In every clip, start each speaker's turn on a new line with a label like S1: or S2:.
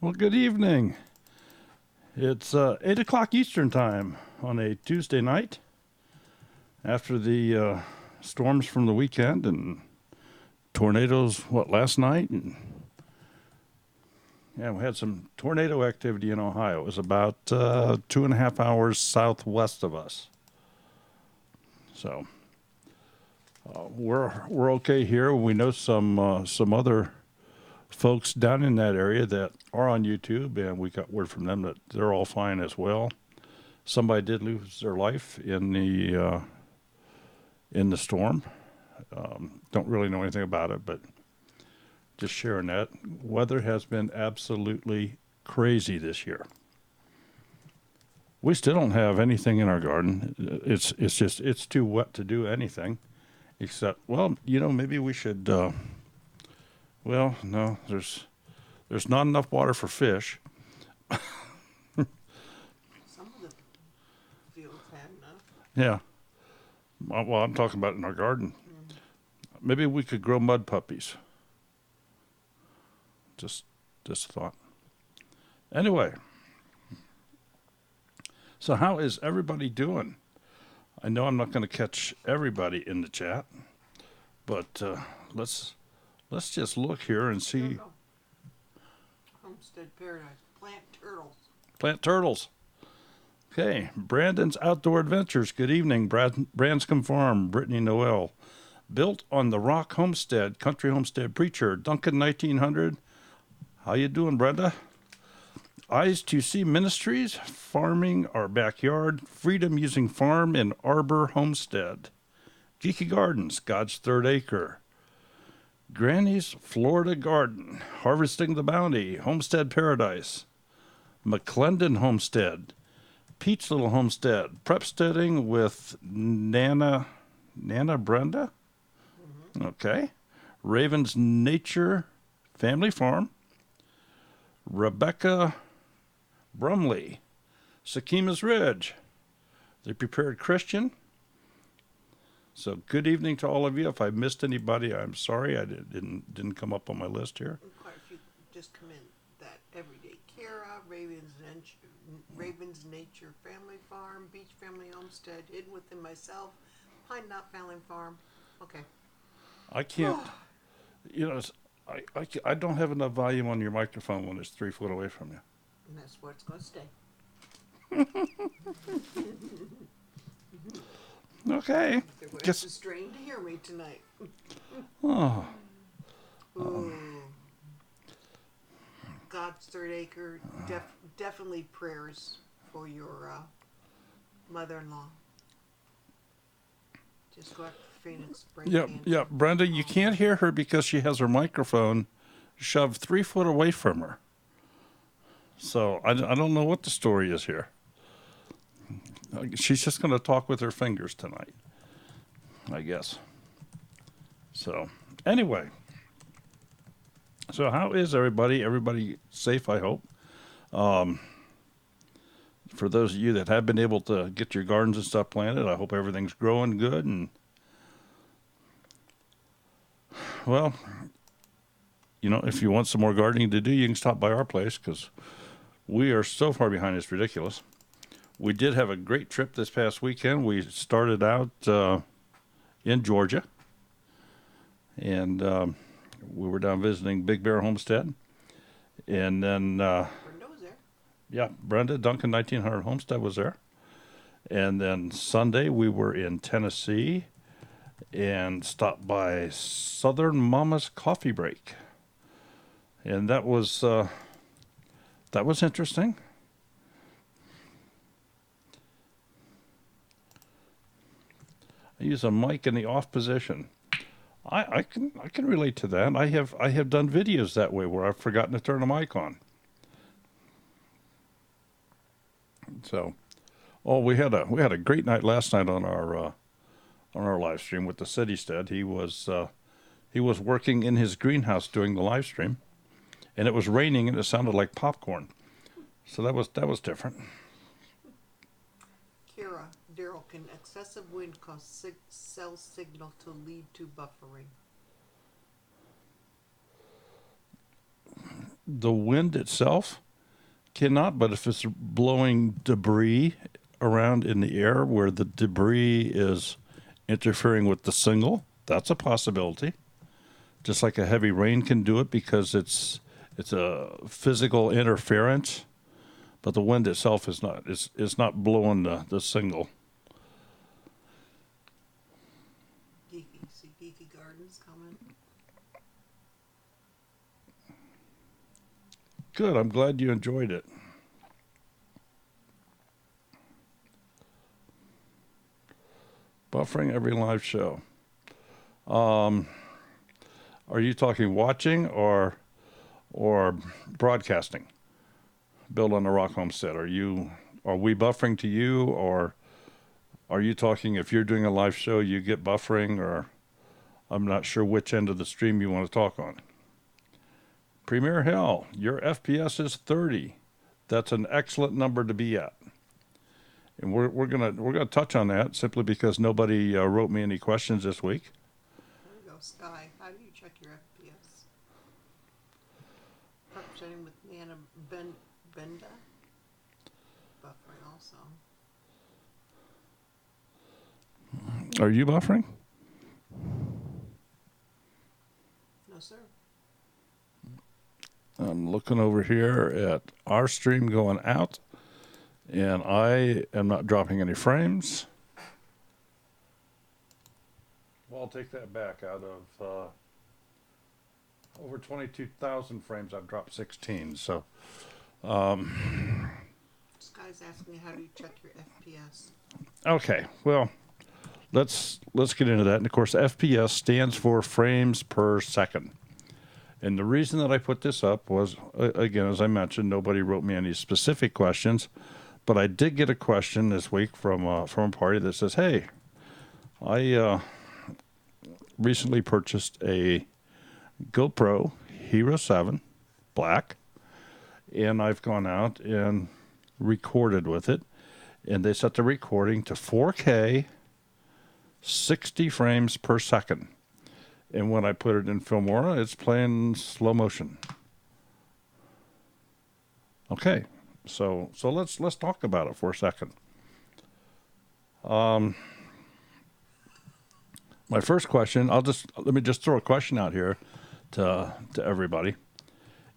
S1: Well, good evening. It's 8 o'clock Eastern Time on a Tuesday night after the storms from the weekend and tornadoes, last night? And yeah, we had some tornado activity in Ohio. It was about 2.5 hours southwest of us. So we're okay here. We know some other folks down in that area that are on YouTube, and we got word from them that they're all fine as well. Somebody did lose their life in the storm. Don't really know anything about it, but just sharing that. Weather has been absolutely crazy this year. We still don't have anything in our garden. It's too wet to do anything, except, maybe we should. Well, no, there's not enough water for fish.
S2: Some of the fields have enough.
S1: Yeah. Well, I'm talking about in our garden. Maybe we could grow mud puppies. Just a thought. Anyway, so how is everybody doing? I know I'm not going to catch everybody in the chat, but let's just look here and see.
S2: Homestead Paradise. Plant turtles.
S1: Plant turtles. Okay. Brandon's Outdoor Adventures. Good evening. Branscombe Farm. Brittany Noel. Built on the Rock Homestead. Country Homestead Preacher. Duncan 1900. How you doing, Brenda? Eyes to See Ministries. Farming Our Backyard. Freedom Using Farm and Arbor Homestead. Geeky Gardens. God's Third Acre. Granny's Florida Garden, Harvesting the Bounty, Homestead Paradise, McClendon Homestead, Pete's Little Homestead, Prepsteading with Nana Brenda, okay, Raven's Nature Family Farm, Rebecca Brumley, Sakima's Ridge, The Prepared Christian. So good evening to all of you. If I missed anybody, I'm sorry. I didn't come up on my list here.
S2: Quite a few just come in. That Everyday Kara, Raven's Nature Family Farm, Beach Family Homestead, Hidden Within Myself, Pine Knot Family Farm. Okay.
S1: I can't. I don't have enough volume on your microphone when it's 3 foot away from you.
S2: And that's where it's going to stay.
S1: Okay.
S2: It's a strain to hear me tonight.
S1: Oh.
S2: God's Third Acre. Definitely prayers for your mother-in-law. Just go after Phoenix.
S1: Yeah. Brenda, you can't hear her because she has her microphone shoved 3 foot away from her. So I don't know what the story is here. She's just going to talk with her fingers tonight, I guess. So, anyway. So, how is everybody? Everybody safe, I hope. For those of you that have been able to get your gardens and stuff planted, I hope everything's growing good. And, well, if you want some more gardening to do, you can stop by our place because we are so far behind, it's ridiculous. We did have a great trip this past weekend. We started out in Georgia, and we were down visiting Big Bear Homestead. And then,
S2: Brenda was there.
S1: Yeah, Brenda, Duncan 1900 Homestead was there. And then Sunday we were in Tennessee and stopped by Southern Mama's Coffee Break. And that was interesting. I use a mic in the off position. I can relate to that. I have done videos that way where I've forgotten to turn the mic on. So, we had a great night last night on our live stream with the Citystead. He was working in his greenhouse doing the live stream, and it was raining and it sounded like popcorn. So that was different.
S2: Kira, Daryl, can excessive wind cause cell signal to lead to buffering?
S1: The wind itself cannot, but if it's blowing debris around in the air where the debris is interfering with the signal, that's a possibility. Just like a heavy rain can do it because it's a physical interference, but the wind itself is not. It's not blowing the signal.
S2: Geeky Gardens comment.
S1: Good. I'm glad you enjoyed it. Buffering every live show. Are you talking watching or broadcasting? Built on the Rock Homestead. Are we buffering to you, or are you talking if you're doing a live show you get buffering, or I'm not sure which end of the stream you want to talk on. Premier Hill, your FPS is 30. That's an excellent number to be at. And we're gonna touch on that simply because nobody wrote me any questions this week.
S2: There we go, Sky. How do you check your FPS? Representing with Nana Benda. Buffering also.
S1: Are you buffering?
S2: No, sir.
S1: I'm looking over here at our stream going out, and I am not dropping any frames. Well, I'll take that back. Out of over 22,000 frames, I've dropped 16. So,
S2: Sky's asking how do you check your FPS?
S1: okay, well, let's get into that. And of course, FPS stands for frames per second. And the reason that I put this up was, again, as I mentioned, nobody wrote me any specific questions, but I did get a question this week from a party that says, "Hey, I recently purchased a GoPro Hero 7 Black, and I've gone out and recorded with it, and they set the recording to 4K, 60 frames per second. And when I put it in Filmora, it's playing slow motion." Okay, so let's talk about it for a second. My first question, let me just throw a question out here to everybody.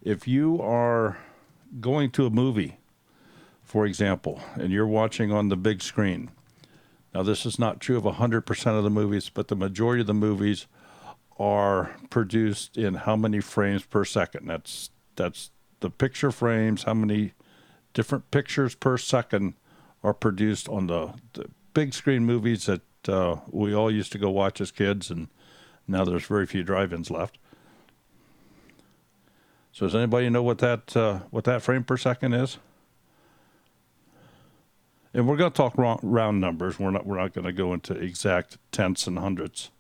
S1: If you are going to a movie, for example, and you're watching on the big screen, now this is not true of 100% of the movies, but the majority of the movies are produced in how many frames per second. That's the picture frames, how many different pictures per second are produced on the big screen movies that we all used to go watch as kids, and now there's very few drive-ins left. So does anybody know what that frame per second is? And we're going to talk round numbers. We're not going to go into exact tenths and hundredths.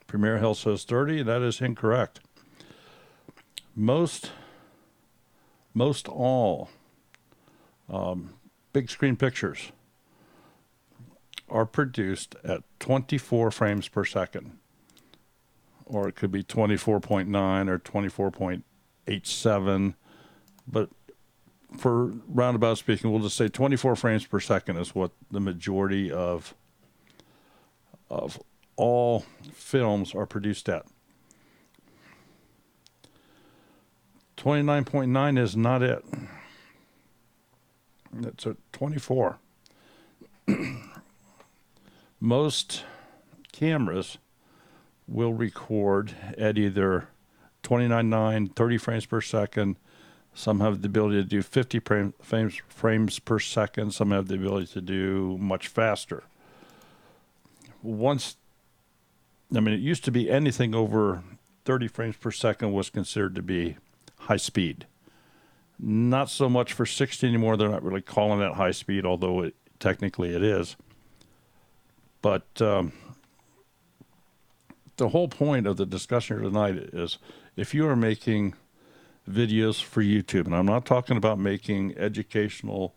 S1: Premier Hill says 30. That is incorrect. Most all big screen pictures are produced at 24 frames per second. Or it could be 24.9 or 24.87. But for roundabout speaking, we'll just say 24 frames per second is what the majority of all films are produced at. 29.9 is not it. It's at 24. Most cameras will record at either 29.9, 30 frames per second. Some have the ability to do 50 frames per second. Some have the ability to do much faster. It used to be anything over 30 frames per second was considered to be high speed. Not so much for 60 anymore. They're not really calling that high speed, although technically it is. But the whole point of the discussion here tonight is if you are making videos for YouTube, and I'm not talking about making educational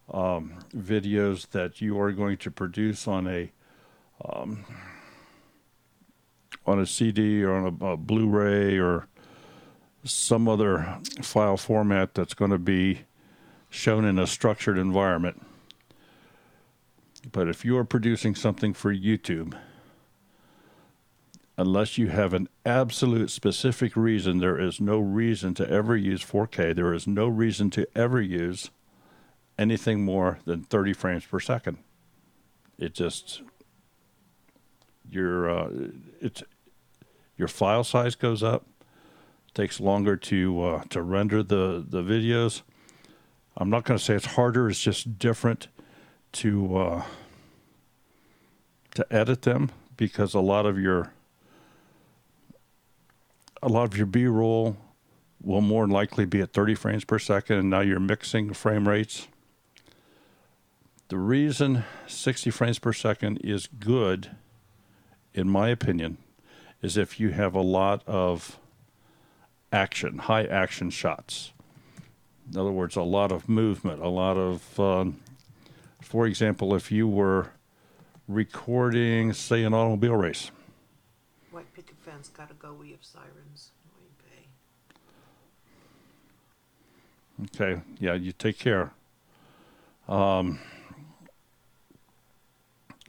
S1: videos that you are going to produce on a on a CD or on a Blu-ray or some other file format that's going to be shown in a structured environment. But if you are producing something for YouTube, unless you have an absolute specific reason, there is no reason to ever use 4K. There is no reason to ever use anything more than 30 frames per second. It just, your file size goes up. It takes longer to render the videos. I'm not going to say it's harder. It's just different to edit them, because a lot of your B-roll will more than likely be at 30 frames per second, and now you're mixing frame rates. The reason 60 frames per second is good, in my opinion, is if you have a lot of action, high action shots. In other words, a lot of movement, a lot of, for example, if you were recording, say, an automobile race.
S2: White picket fence, gotta go, we have sirens.
S1: Okay, yeah, you take care.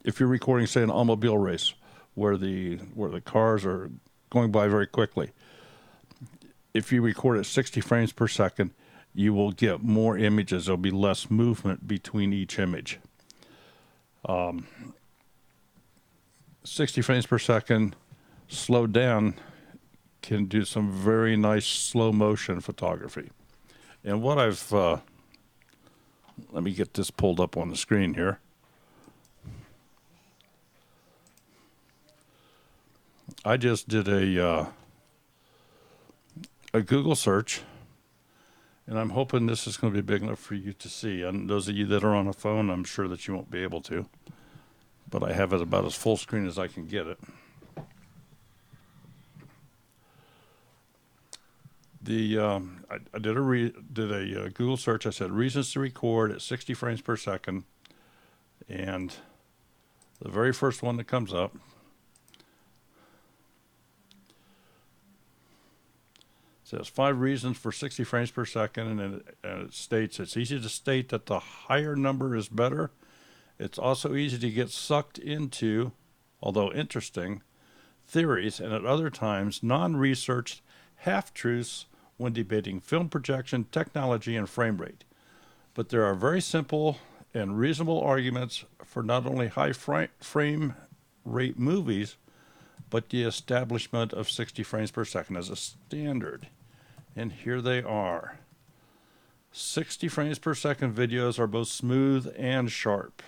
S1: If you're recording, say, an automobile race where the cars are going by very quickly, if you record at 60 frames per second, you will get more images. There'll be less movement between each image. 60 frames per second slowed down can do some very nice slow motion photography. And what I've, let me get this pulled up on the screen here. I just did a Google search, and I'm hoping this is going to be big enough for you to see. And those of you that are on a phone, I'm sure that you won't be able to, but I have it about as full screen as I can get it. I did a Google search. I said reasons to record at 60 frames per second, and the very first one that comes up says 5 reasons for 60 frames per second, and it states it's easy to state that the higher number is better. It's also easy to get sucked into, although interesting, theories, and at other times non-researched half-truths when debating film projection, technology, and frame rate. But there are very simple and reasonable arguments for not only high frame rate movies, but the establishment of 60 frames per second as a standard. And here they are. 60 frames per second videos are both smooth and sharp.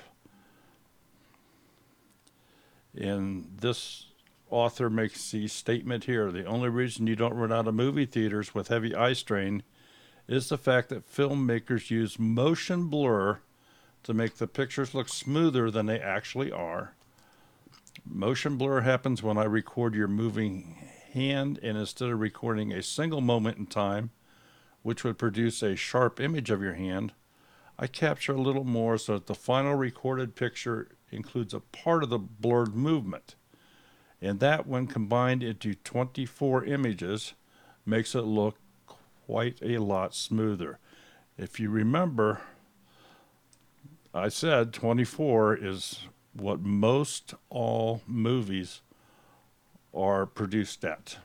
S1: And this author makes the statement here: the only reason you don't run out of movie theaters with heavy eye strain is the fact that filmmakers use motion blur to make the pictures look smoother than they actually are. Motion blur happens when I record your moving hand, and instead of recording a single moment in time, which would produce a sharp image of your hand, I capture a little more so that the final recorded picture includes a part of the blurred movement. And that, when combined into 24 images, makes it look quite a lot smoother. If you remember, I said 24 is what most all movies are produced at.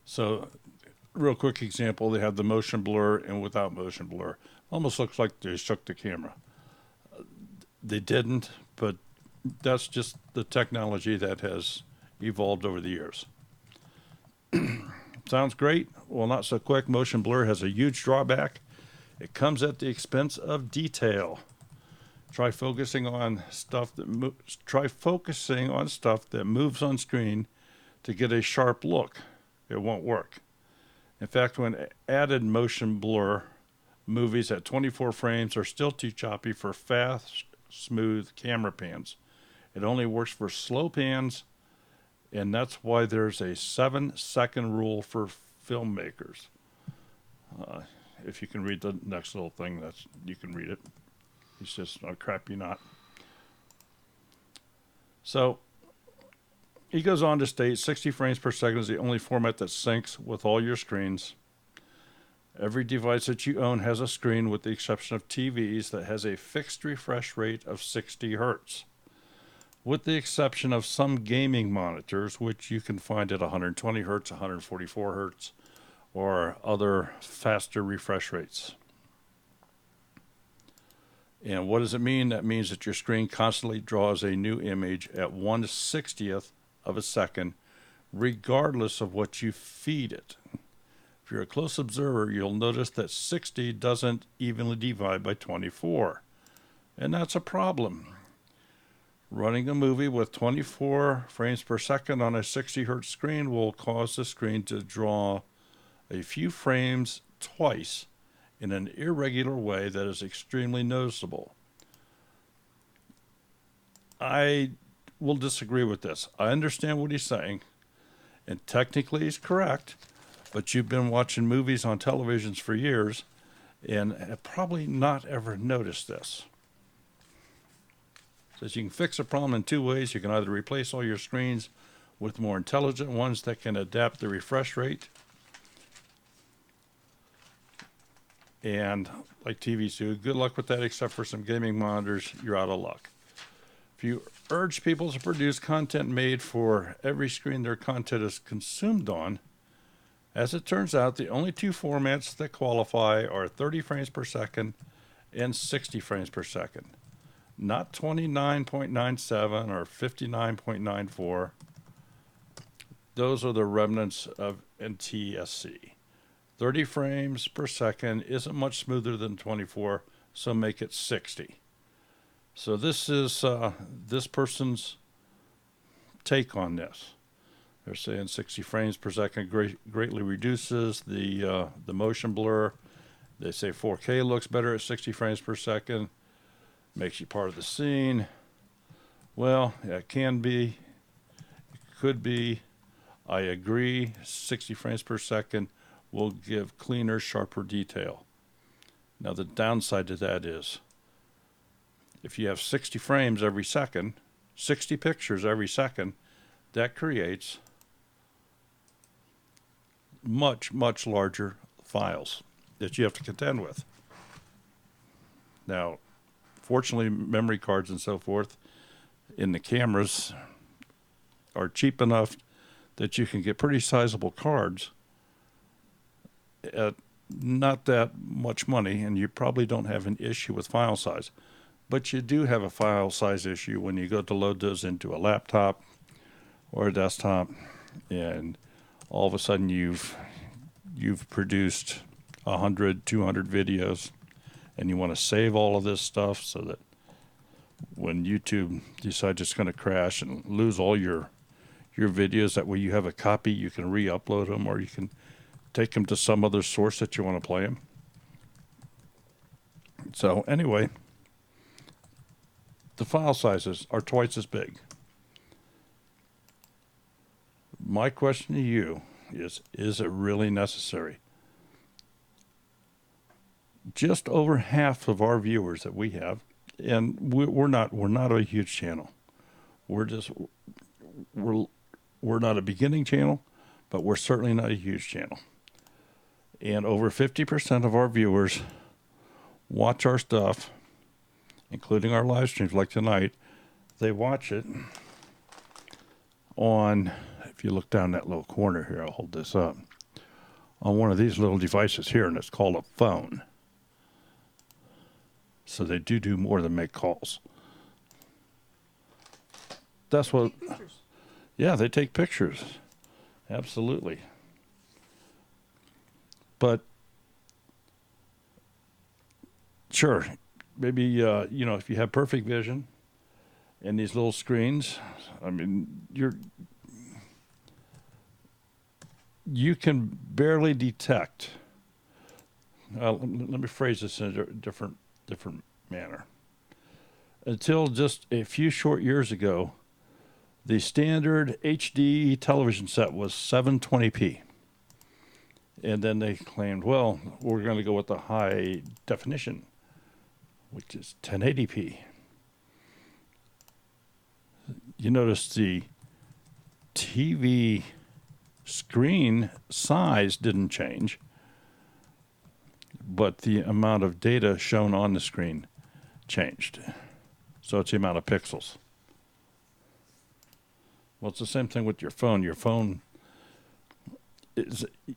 S1: So, real quick example, they have the motion blur and without motion blur. Almost looks like they shook the camera. They didn't, but that's just the technology that has evolved over the years. Sounds great? Well, not so quick. Motion blur has a huge drawback. It comes at the expense of detail. Try focusing on stuff that moves on screen to get a sharp look. It won't work. In fact, when added motion blur, movies at 24 frames are still too choppy for fast, smooth camera pans. It only works for slow pans, and that's why there's a 7-second rule for filmmakers. If you can read the next little thing, you can read it. It's just a crappy knot. So he goes on to state 60 frames per second is the only format that syncs with all your screens. Every device that you own has a screen with the exception of TVs that has a fixed refresh rate of 60 hertz. With the exception of some gaming monitors, which you can find at 120 hertz, 144 hertz, or other faster refresh rates. And what does it mean? That means that your screen constantly draws a new image at 1/60th of a second, regardless of what you feed it. If you're a close observer, you'll notice that 60 doesn't evenly divide by 24. And that's a problem. Running a movie with 24 frames per second on a 60 hertz screen will cause the screen to draw a few frames twice in an irregular way that is extremely noticeable. I will disagree with this. I understand what he's saying, and technically he's correct, but you've been watching movies on televisions for years and have probably not ever noticed this. Says you can fix a problem in two ways. You can either replace all your screens with more intelligent ones that can adapt the refresh rate, and like TVs do, good luck with that. Except for some gaming monitors, you're out of luck. If you urge people to produce content made for every screen their content is consumed on, as it turns out, the only two formats that qualify are 30 frames per second and 60 frames per second. Not 29.97 or 59.94. Those are the remnants of NTSC. 30 frames per second isn't much smoother than 24, so make it 60. So this is this person's take on this. They're saying 60 frames per second greatly reduces the motion blur. They say 4K looks better at 60 frames per second. Makes you part of the scene. Well, it can be. It could be. I agree. 60 frames per second will give cleaner, sharper detail. Now, the downside to that is if you have 60 frames every second, 60 pictures every second, that creates much, much larger files that you have to contend with. Now, fortunately, memory cards and so forth in the cameras are cheap enough that you can get pretty sizable cards at not that much money, and you probably don't have an issue with file size. But you do have a file size issue when you go to load those into a laptop or a desktop, and all of a sudden you've produced 100, 200 videos, and you want to save all of this stuff so that when YouTube decides it's going to crash and lose all your videos, that way you have a copy, you can re-upload them, or you can take them to some other source that you want to play them. So anyway, the file sizes are twice as big. My question to you is it really necessary? Just over half of our viewers that we have, and we're not a huge channel. We're not a beginning channel, but we're certainly not a huge channel. And over 50% of our viewers watch our stuff, including our live streams like tonight. They watch it on, if you look down that little corner here, I'll hold this up, on one of these little devices here, and it's called a phone. So they do more than make calls. That's what. Yeah, they take pictures. Absolutely. But sure, maybe if you have perfect vision and these little screens, I mean, you can barely detect. Let me phrase this in a different manner. Until just a few short years ago, the standard HD television set was 720p. And then they claimed, well, we're going to go with the high definition, which is 1080p. you notice the TV screen size didn't change, but the amount of data shown on the screen changed. So it's the amount of pixels. Well, it's the same thing with your phone. Your phone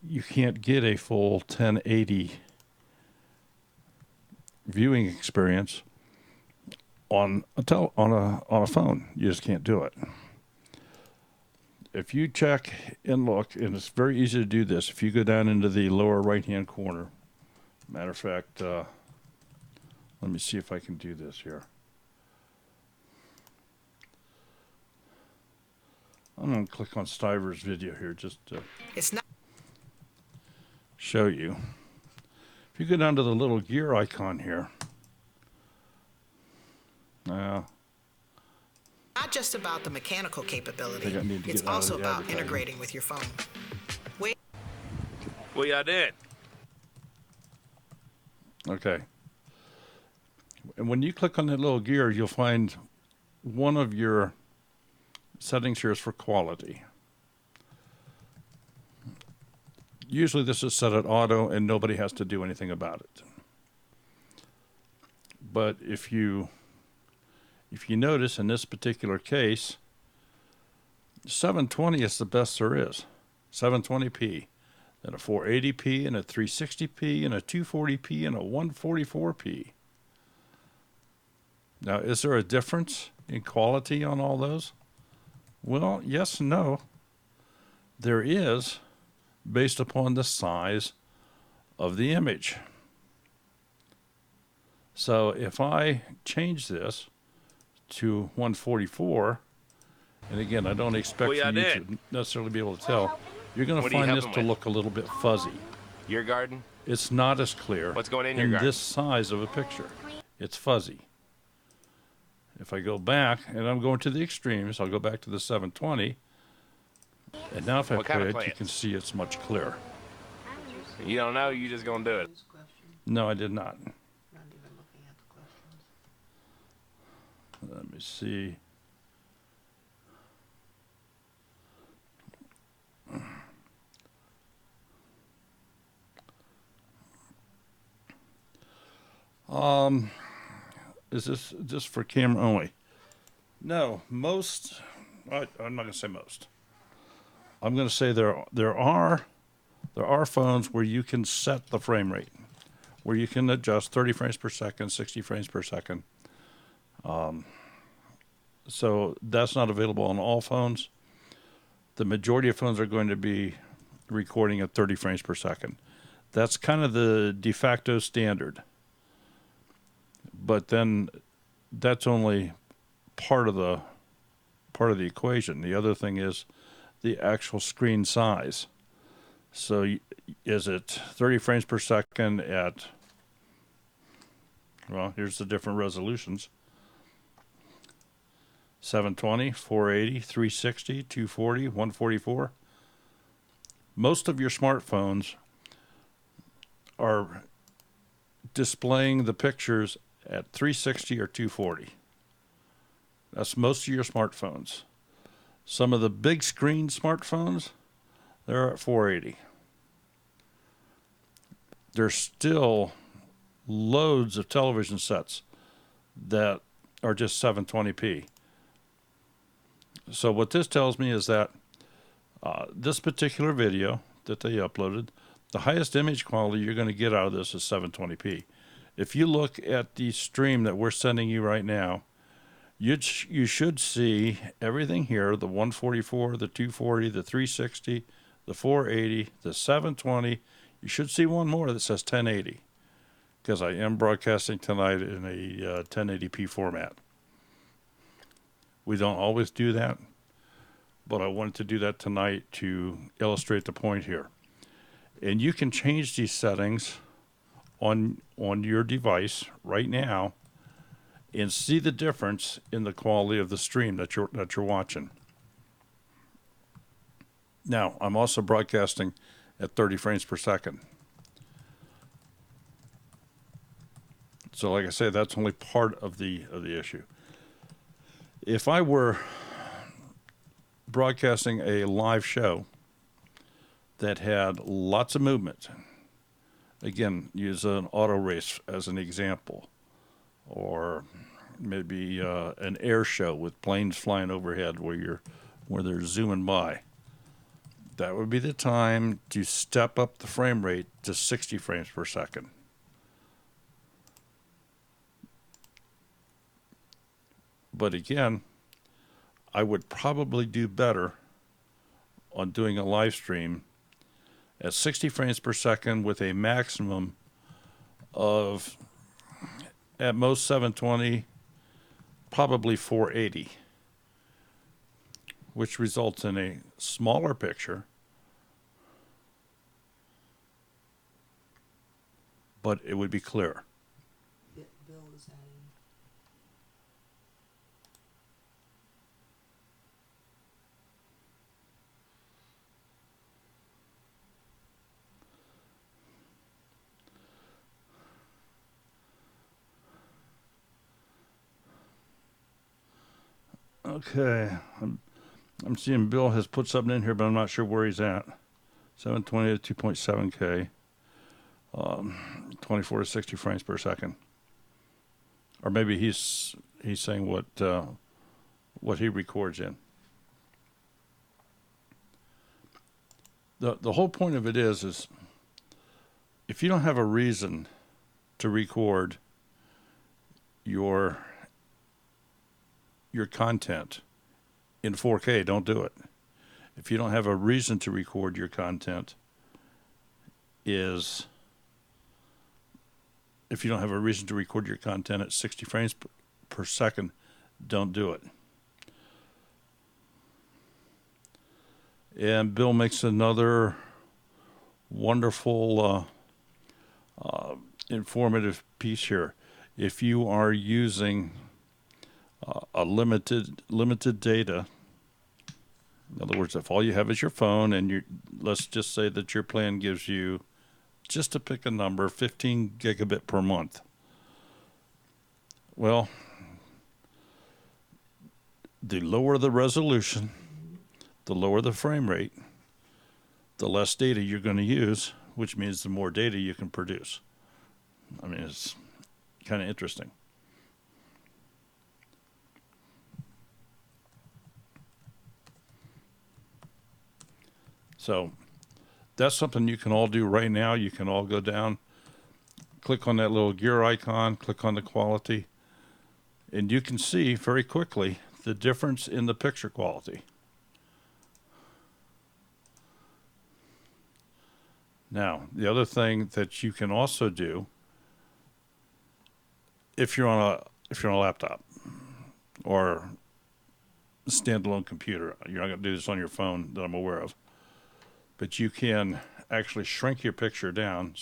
S1: you can't get a full 1080 viewing experience on a phone. You just can't do it. If you check and look, and it's very easy to do this, if you go down into the lower right-hand corner, matter of fact, let me see if I can do this here. I'm going to click on Stiver's video here just to show you. If you go down to the little gear icon here,
S3: not just about the mechanical capability, it's
S1: get
S3: also about integrating with your phone. Wait.
S4: What y'all did?
S1: Okay. And when you click on that little gear, you'll find one of your settings here is for quality. Usually this is set at auto and nobody has to do anything about it. But if you notice in this particular case, 720 is the best there is. 720p, then a 480p and a 360p and a 240p and a 144p. Now, is there a difference in quality on all those? Well, yes and no. There is, based upon the size of the image. So if I change this to 144, and again, I don't expect you to necessarily be able to tell, you're going to find this to look a little bit fuzzy.
S4: Your garden?
S1: It's not as clear.
S4: What's going in your garden?
S1: This size of a picture. It's fuzzy. If I go back, and I'm going to the extremes, I'll go back to the 720, and now if I play it, you can see it's much clearer.
S4: You don't know, you just gonna do it.
S1: No, I did not.
S2: Not even looking at the questions.
S1: Let me see. Is this just for camera only? No, most. I'm not going to say most. I'm going to say there are phones where you can set the frame rate, where you can adjust 30 frames per second, 60 frames per second. So that's not available on all phones. The majority of phones are going to be recording at 30 frames per second. That's kind of the de facto standard. But then that's only part of the equation. The other thing is the actual screen size. So is it 30 frames per second at, well, here's the different resolutions. 720, 480, 360, 240, 144. Most of your smartphones are displaying the pictures at 360 or 240. That's most of your smartphones. Some of the big screen smartphones, they're at 480. There's still loads of television sets that are just 720p. So what this tells me is that this particular video that they uploaded, the highest image quality you're going to get out of this is 720p. If you look at the stream that we're sending you right now, you should see everything here, the 144, the 240, the 360, the 480, the 720. You should see one more that says 1080, because I am broadcasting tonight in a 1080p format. We don't always do that, but I wanted to do that tonight to illustrate the point here. And you can change these settings on your device right now and see the difference in the quality of the stream that you're watching. Now, I'm also broadcasting at 30 frames per second. So like I say, that's only part of the issue. If I were broadcasting a live show that had lots of movement, again, use an auto race as an example, or maybe an air show with planes flying overhead where they're zooming by. That would be the time to step up the frame rate to 60 frames per second. But again, I would probably do better on doing a live stream at 60 frames per second with a maximum of at most 720, probably 480, which results in a smaller picture, but it would be clear.
S2: Bill is adding.
S1: Okay, I'm seeing Bill has put something in here, but I'm not sure where he's at. 720 to 2.7K, 24 to 60 frames per second. Or maybe he's saying what he records in. The whole point of it is if you don't have a reason to record your content in 4K, don't do it. If you don't have a reason to record your content if you don't have a reason to record your content at 60 frames per second, don't do it. And Bill makes another wonderful informative piece here. If you are using a limited data, in other words, if all you have is your phone, and let's just say that your plan gives you, just to pick a number, 15 gigabit per month. Well, the lower the resolution, the lower the frame rate, the less data you're going to use, which means the more data you can produce. I mean, it's kind of interesting. So that's something you can all do right now. You can all go down, click on that little gear icon, click on the quality, and you can see very quickly the difference in the picture quality. Now, the other thing that you can also do, if you're on a laptop or a standalone computer, you're not going to do this on your phone that I'm aware of, but you can actually shrink your picture down.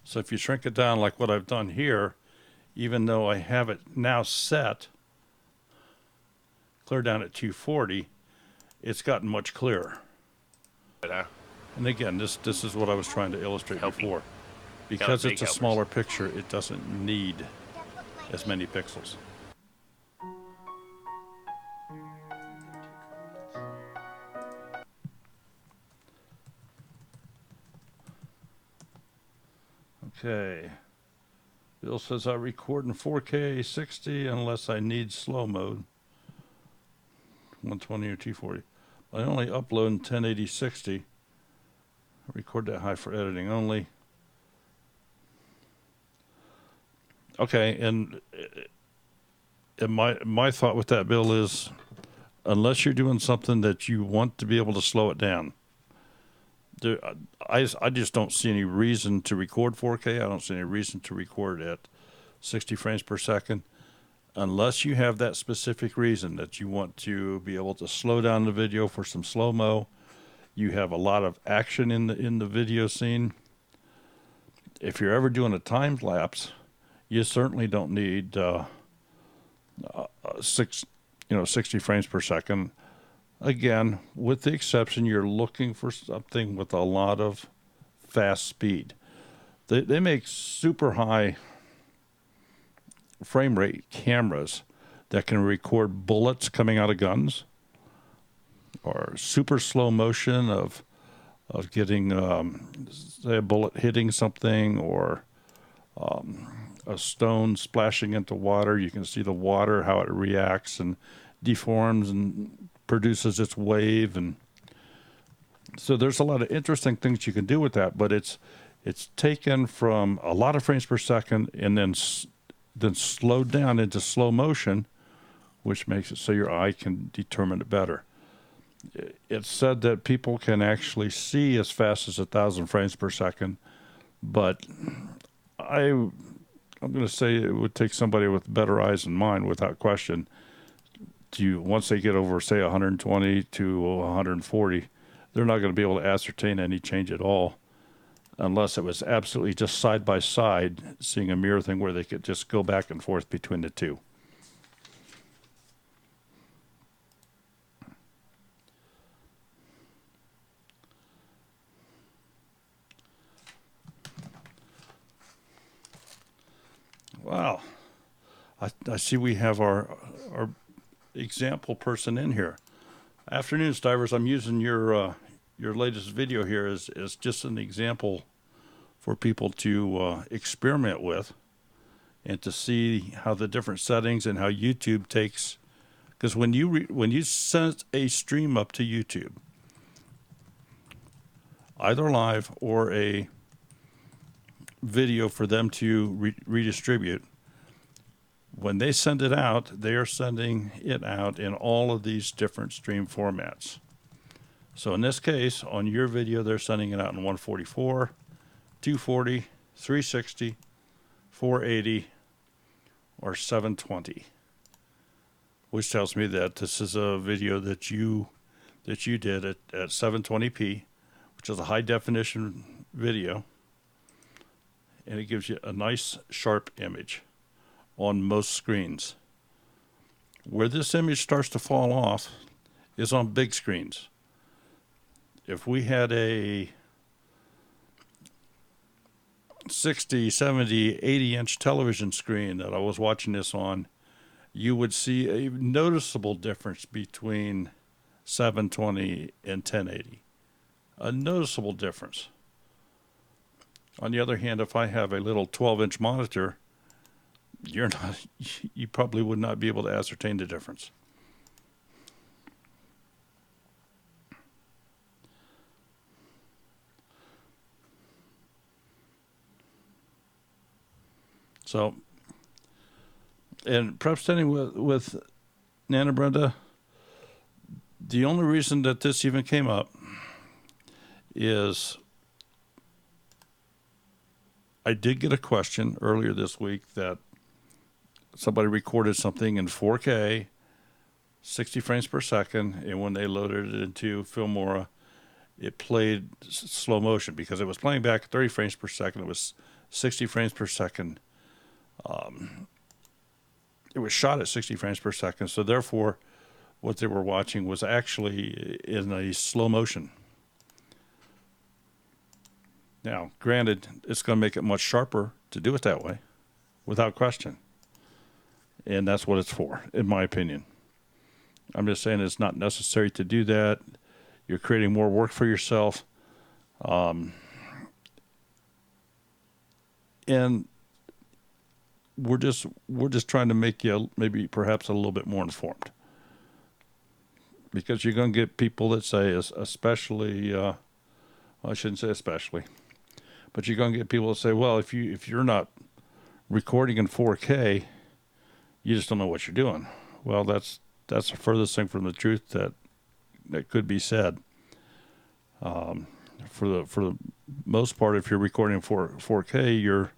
S1: So if you shrink it down like what I've done here, even though I have it now set clear down at 240, it's gotten much clearer. And again, this is what I was trying to illustrate before. Because it's a smaller picture, it doesn't need as many pixels. Okay. Bill says I record in 4K 60 unless I need slow mode. 120 or 240. I only upload in 1080 60. I record that high for editing only. Okay, and my thought with that, Bill, is unless you're doing something that you want to be able to slow it down, I just don't see any reason to record 4K. I don't see any reason to record at 60 frames per second unless you have that specific reason that you want to be able to slow down the video for some slow-mo. You have a lot of action in the video scene. If you're ever doing a time lapse, you certainly don't need 60 frames per second. Again, with the exception, you're looking for something with a lot of fast speed. They make super high frame rate cameras that can record bullets coming out of guns, or super slow motion of getting say a bullet hitting something, or a stone splashing into water. You can see the water, how it reacts and deforms and produces its wave. And so there's a lot of interesting things you can do with that, but it's taken from a lot of frames per second and then slowed down into slow motion, which makes it so your eye can determine it better. It's said that people can actually see as fast as 1,000 frames per second, but I'm going to say it would take somebody with better eyes than mine, without question, once they get over, say, 120 to 140, they're not going to be able to ascertain any change at all, unless it was absolutely just side by side, seeing a mirror thing where they could just go back and forth between the two. Wow. I see we have our example person in here. Afternoon, Stivers. I'm using your latest video here as just an example for people to experiment with, and to see how the different settings and how YouTube takes. Because when you send a stream up to YouTube, either live or a video for them to redistribute, when they send it out, they are sending it out in all of these different stream formats. So in this case, on your video, they're sending it out in 144, 240, 360, 480, or 720, which tells me that this is a video that you did at 720p, which is a high definition video, and it gives you a nice sharp image on most screens. Where this image starts to fall off is on big screens. If we had a 60, 70, 80-inch television screen that I was watching this on, you would see a noticeable difference between 720 and 1080. A noticeable difference. On the other hand, if I have a little 12-inch monitor, you probably would not be able to ascertain the difference. So, and perhaps standing with Nana Brenda, the only reason that this even came up is I did get a question earlier this week that somebody recorded something in 4K, 60 frames per second, and when they loaded it into Filmora, it played slow motion because it was playing back at 30 frames per second. It was 60 frames per second. It was shot at 60 frames per second, so therefore what they were watching was actually in a slow motion. Now, granted, it's going to make it much sharper to do it that way, without question. And that's what it's for, in my opinion. I'm just saying it's not necessary to do that. You're creating more work for yourself. And we're just trying to make you maybe perhaps a little bit more informed. Because you're going to get people that say, especially, I shouldn't say especially, but you're going to get people that say, well, if you're not recording in 4K, you just don't know what you're doing. Well, that's the furthest thing from the truth that could be said. For the most part, if you're recording for 4K, you're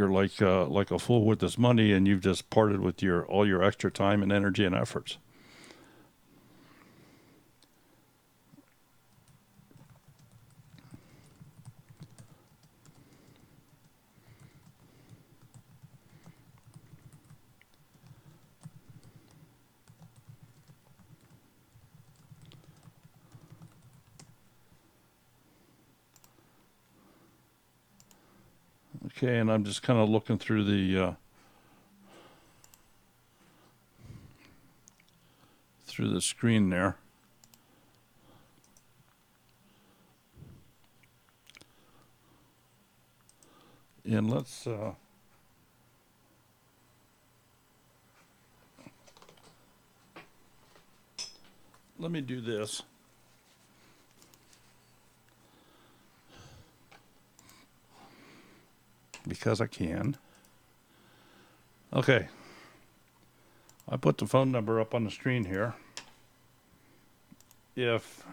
S1: like a fool with this money, and you've just parted with all your extra time and energy and efforts. Okay, and I'm just kind of looking through the screen there. And let's let me do this. Because I can. Okay. I put the phone number up on the screen here. If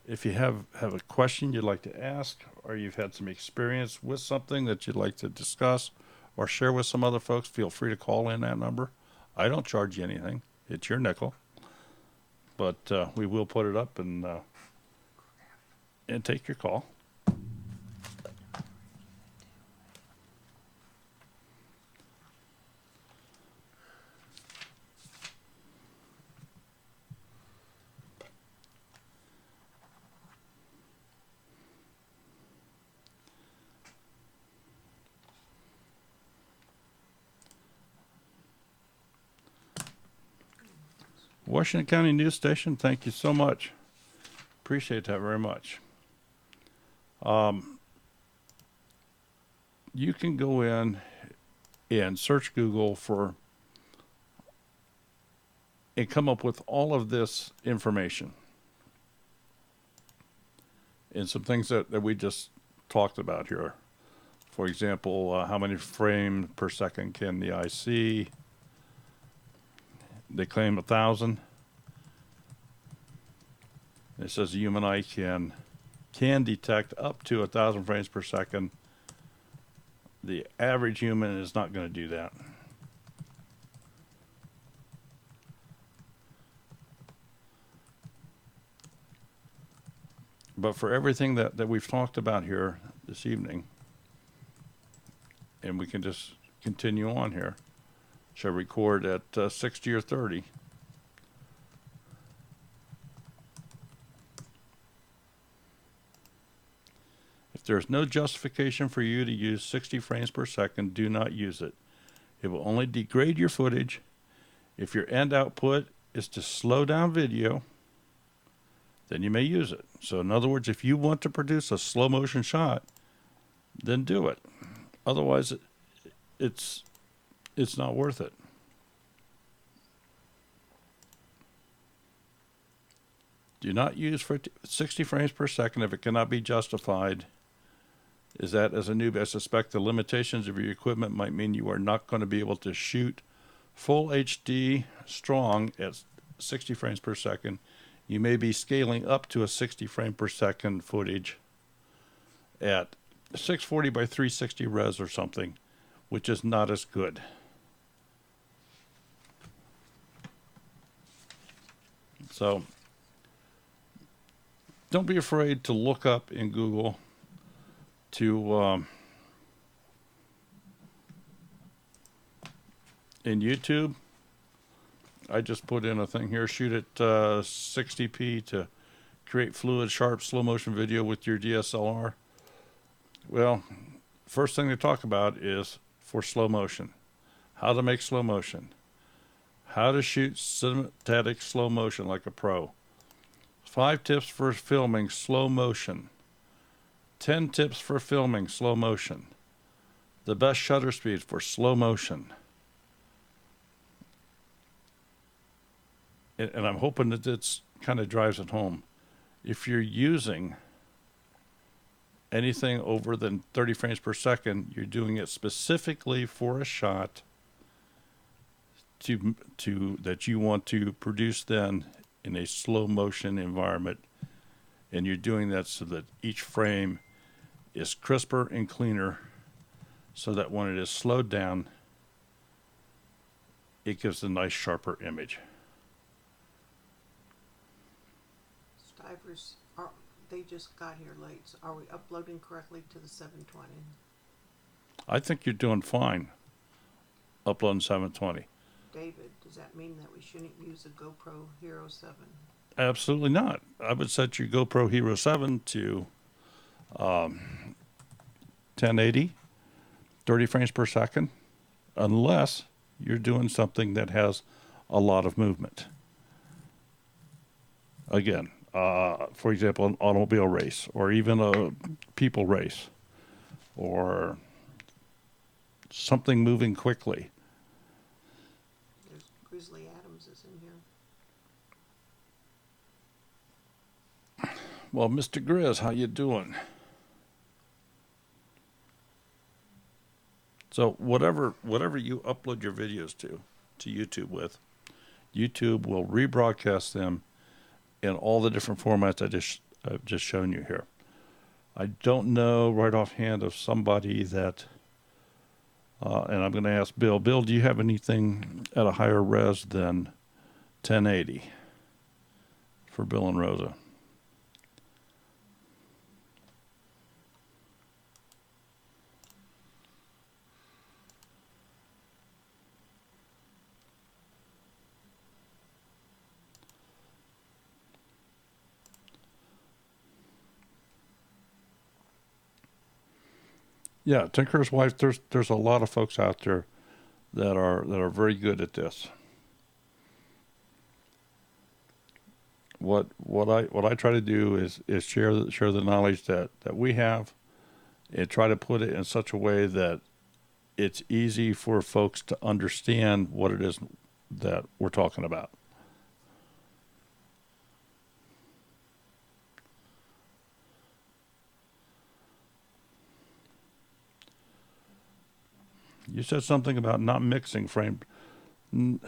S1: you have a question you'd like to ask, or you've had some experience with something that you'd like to discuss or share with some other folks, feel free to call in that number. I don't charge you anything. It's your nickel. But we will put it up and take your call. Washington County News Station, thank you so much. Appreciate that very much. You can go in and search Google and come up with all of this information. And some things that we just talked about here. For example, how many frames per second can the eye see? They claim 1,000. It says the human eye can detect up to 1,000 frames per second. The average human is not going to do that. But for everything that we've talked about here this evening, and we can just continue on here, shall record at 60 or 30. If there's no justification for you to use 60 frames per second, do not use it. It will only degrade your footage. If your end output is to slow down video, then you may use it. So in other words, if you want to produce a slow motion shot, then do it. Otherwise, it's not worth it. Do not use 60 frames per second if it cannot be justified. Is that, as a newbie, I suspect the limitations of your equipment might mean you are not going to be able to shoot full HD strong at 60 frames per second. You may be scaling up to a 60 frame per second footage at 640 by 360 res or something, which is not as good. So don't be afraid to look up in Google to in YouTube. I just put in a thing here, shoot at 60p to create fluid, sharp, slow motion video with your DSLR. Well, first thing they talk about is for slow motion. How to make slow motion. How to shoot cinematic slow motion like a pro. 5 tips for filming slow motion. 10 tips for filming slow motion. The best shutter speed for slow motion. And I'm hoping that it's kind of drives it home. If you're using anything over than 30 frames per second, you're doing it specifically for a shot that you want to produce then in a slow motion environment. And you're doing that so that each frame is crisper and cleaner, so that when it is slowed down, it gives a nice sharper image.
S2: Stivers, they just got here late. So are we uploading correctly to the 720?
S1: I think you're doing fine uploading 720.
S2: David, does that mean that we shouldn't use a GoPro Hero 7?
S1: Absolutely not. I would set your GoPro Hero 7 to 1080, 30 frames per second, unless you're doing something that has a lot of movement. Again, for example, an automobile race, or even a people race, or something moving quickly.
S2: There's Grizzly Adams is in here.
S1: Well, Mr. Grizz, how you doing? So whatever you upload your videos to YouTube with, YouTube will rebroadcast them in all the different formats I've just shown you here. I don't know right offhand of somebody that, and I'm going to ask Bill. Bill, do you have anything at a higher res than 1080 for Bill and Rosa? Yeah, Tinker's Wife. There's a lot of folks out there that are very good at this. What I try to do is share the knowledge that we have, and try to put it in such a way that it's easy for folks to understand what it is that we're talking about. You said something about not mixing frame. I'm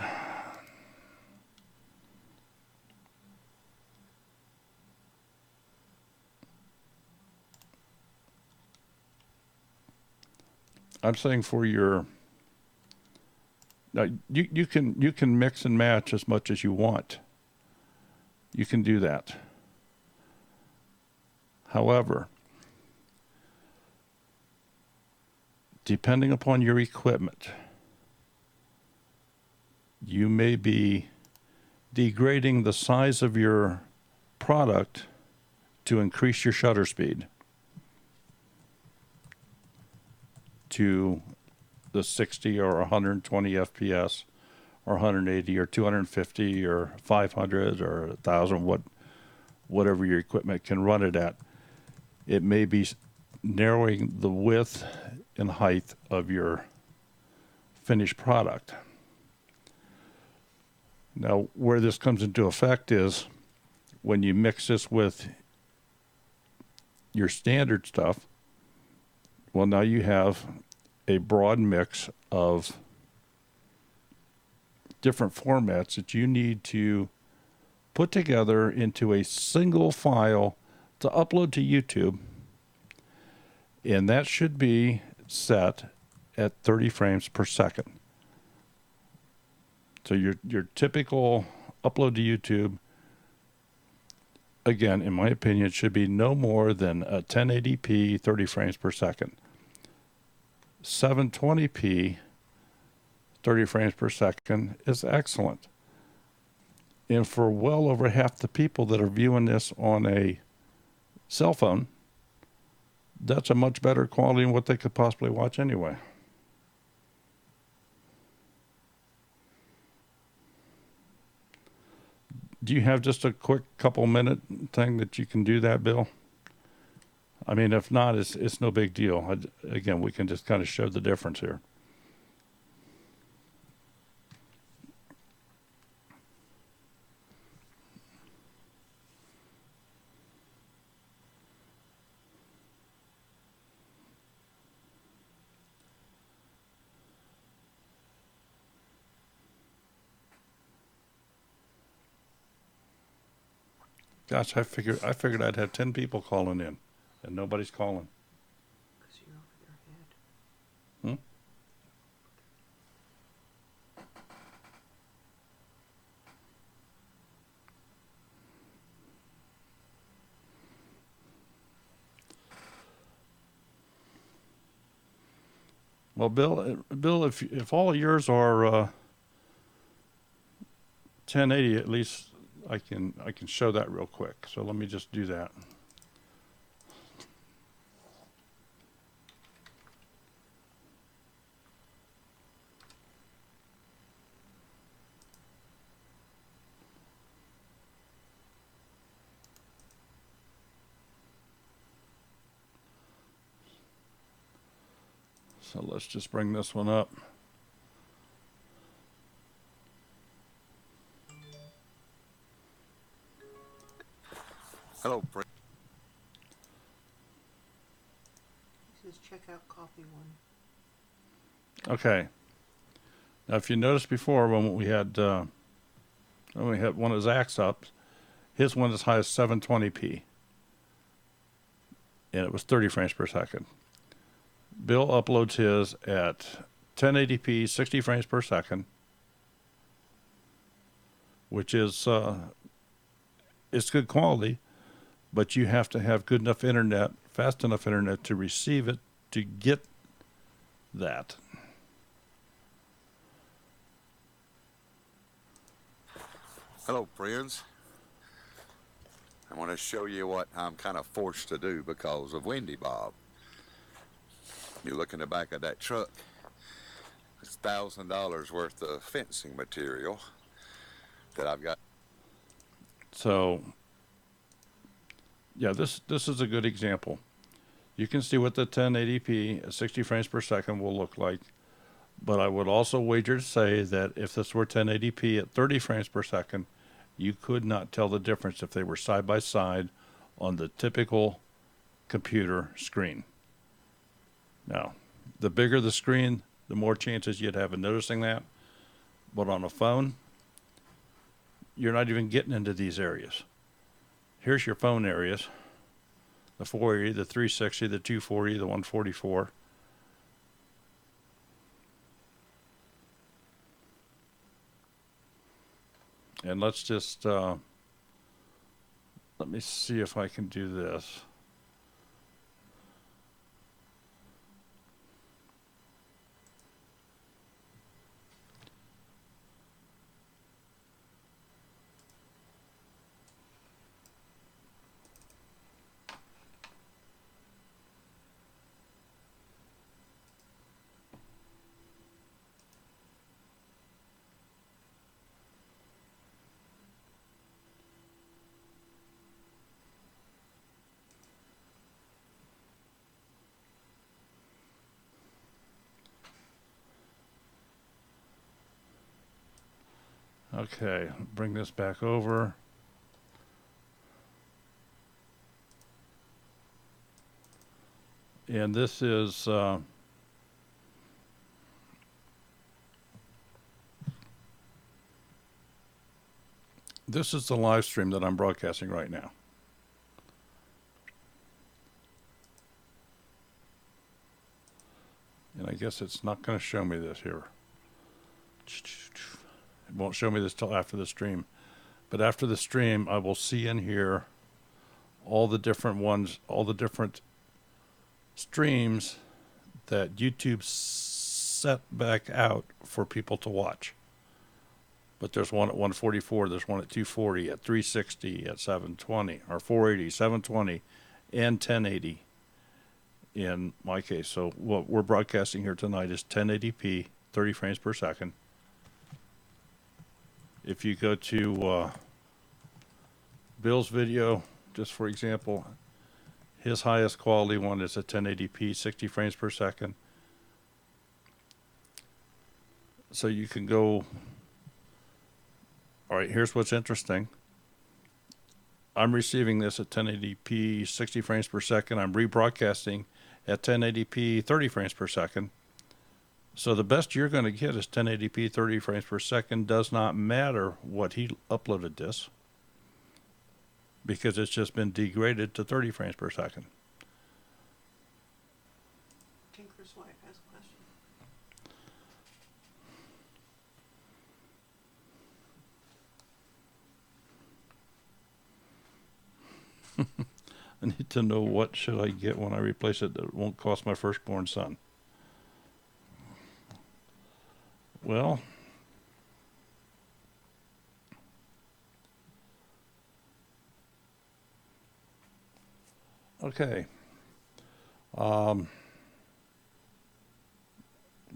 S1: saying for your, now you can mix and match as much as you want. You can do that. However, depending upon your equipment, you may be degrading the size of your product to increase your shutter speed to the 60 or 120 FPS or 180 or 250 or 500 or 1,000, whatever your equipment can run it at. It may be narrowing the width and height of your finished product. Now, where this comes into effect is when you mix this with your standard stuff. Well, now you have a broad mix of different formats that you need to put together into a single file to upload to YouTube. And that should be set at 30 frames per second. So your typical upload to YouTube, again, in my opinion, should be no more than a 1080p 30 frames per second. 720p 30 frames per second is excellent. And for well over half the people that are viewing this on a cell phone, that's a much better quality than what they could possibly watch anyway. Do you have just a quick couple minute thing that you can do that, Bill? I mean, if not, it's no big deal. Again, we can just kind of show the difference here. Gosh, I figured I'd have 10 people calling in, and nobody's calling.
S2: Because you're over their head.
S1: Hmm? Well, Bill, if all of yours are 1080, at least I can show that real quick. So let me just do that. So let's just bring this one up.
S5: Hello,
S2: This is checkout copy one.
S1: Okay. Now, if you noticed before when we had one of Zach's up, his one as high as 720p, and it was 30 frames per second. Bill uploads his at 1080p, 60 frames per second, which is it's good quality, but you have to have good enough internet, fast enough internet to receive it to get that.
S5: Hello, friends. I want to show you what I'm kind of forced to do because of Wendy Bob. You look in the back of that truck, it's $1,000 worth of fencing material that I've got.
S1: So, yeah, this is a good example. You can see what the 1080p at 60 frames per second will look like, but I would also wager to say that if this were 1080p at 30 frames per second, you could not tell the difference if they were side by side on the typical computer screen. Now, the bigger the screen, the more chances you'd have of noticing that. But on a phone, you're not even getting into these areas. Here's your phone areas. The 480, the 360, the 240, the 144. And let's just, let me see if I can do this. Okay, bring this back over. And this is the live stream that I'm broadcasting right now. And I guess it's not going to show me this here. It won't show me this till after the stream. But after the stream, I will see in here all the different ones, all the different streams that YouTube set back out for people to watch. But there's one at 144, there's one at 240, at 360, at 720, or 480, 720, and 1080 in my case. So what we're broadcasting here tonight is 1080p, 30 frames per second. If you go to Bill's video, just for example, his highest quality one is at 1080p, 60 frames per second. So you can go, all right, here's what's interesting. I'm receiving this at 1080p, 60 frames per second. I'm rebroadcasting at 1080p, 30 frames per second. So the best you're going to get is 1080p, 30 frames per second. Does not matter what he uploaded this, because it's just been degraded to 30 frames per second.
S2: Tinker's wife has a question.
S1: I need to know what should I get when I replace it that won't cost my firstborn son. Well, okay. And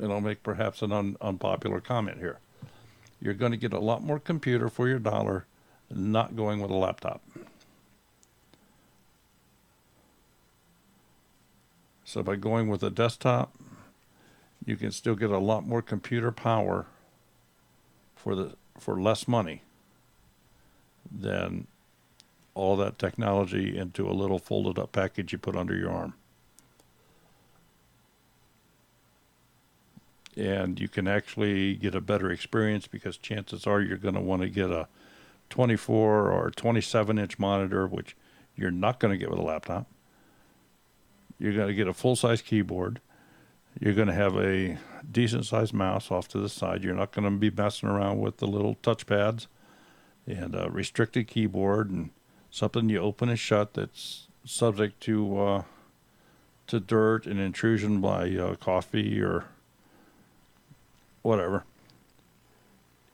S1: I'll make perhaps an unpopular comment here. You're going to get a lot more computer for your dollar not going with a laptop. So by going with a desktop, you can still get a lot more computer power for less money than all that technology into a little folded up package you put under your arm. And you can actually get a better experience because chances are you're going to want to get a 24 or 27-inch monitor, which you're not going to get with a laptop. You're going to get a full-size keyboard. You're going to have a decent-sized mouse off to the side. You're not going to be messing around with the little touchpads and a restricted keyboard and something you open and shut that's subject to dirt and intrusion by coffee or whatever.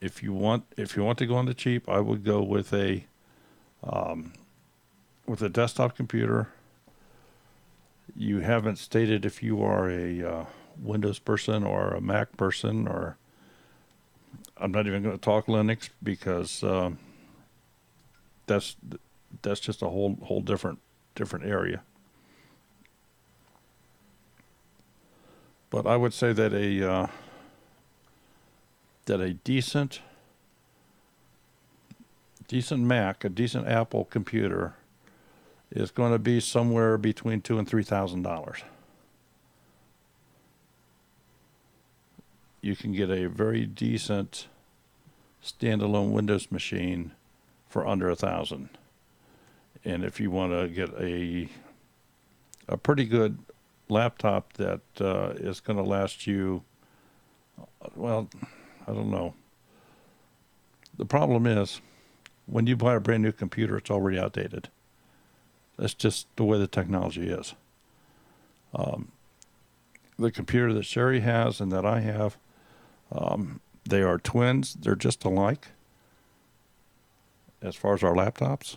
S1: If you want to go on the cheap, I would go with a desktop computer. You haven't stated if you are a Windows person or a Mac person, or I'm not even going to talk Linux because that's just a whole different area. But I would say that a decent Mac, a decent Apple computer is going to be somewhere between $2,000 and $3,000. You can get a very decent standalone Windows machine for under $1,000. And if you want to get a pretty good laptop that is going to last you, well, I don't know. The problem is, when you buy a brand new computer, it's already outdated. That's just the way the technology is. The computer that Sherry has and that I have, they are twins. They're just alike as far as our laptops.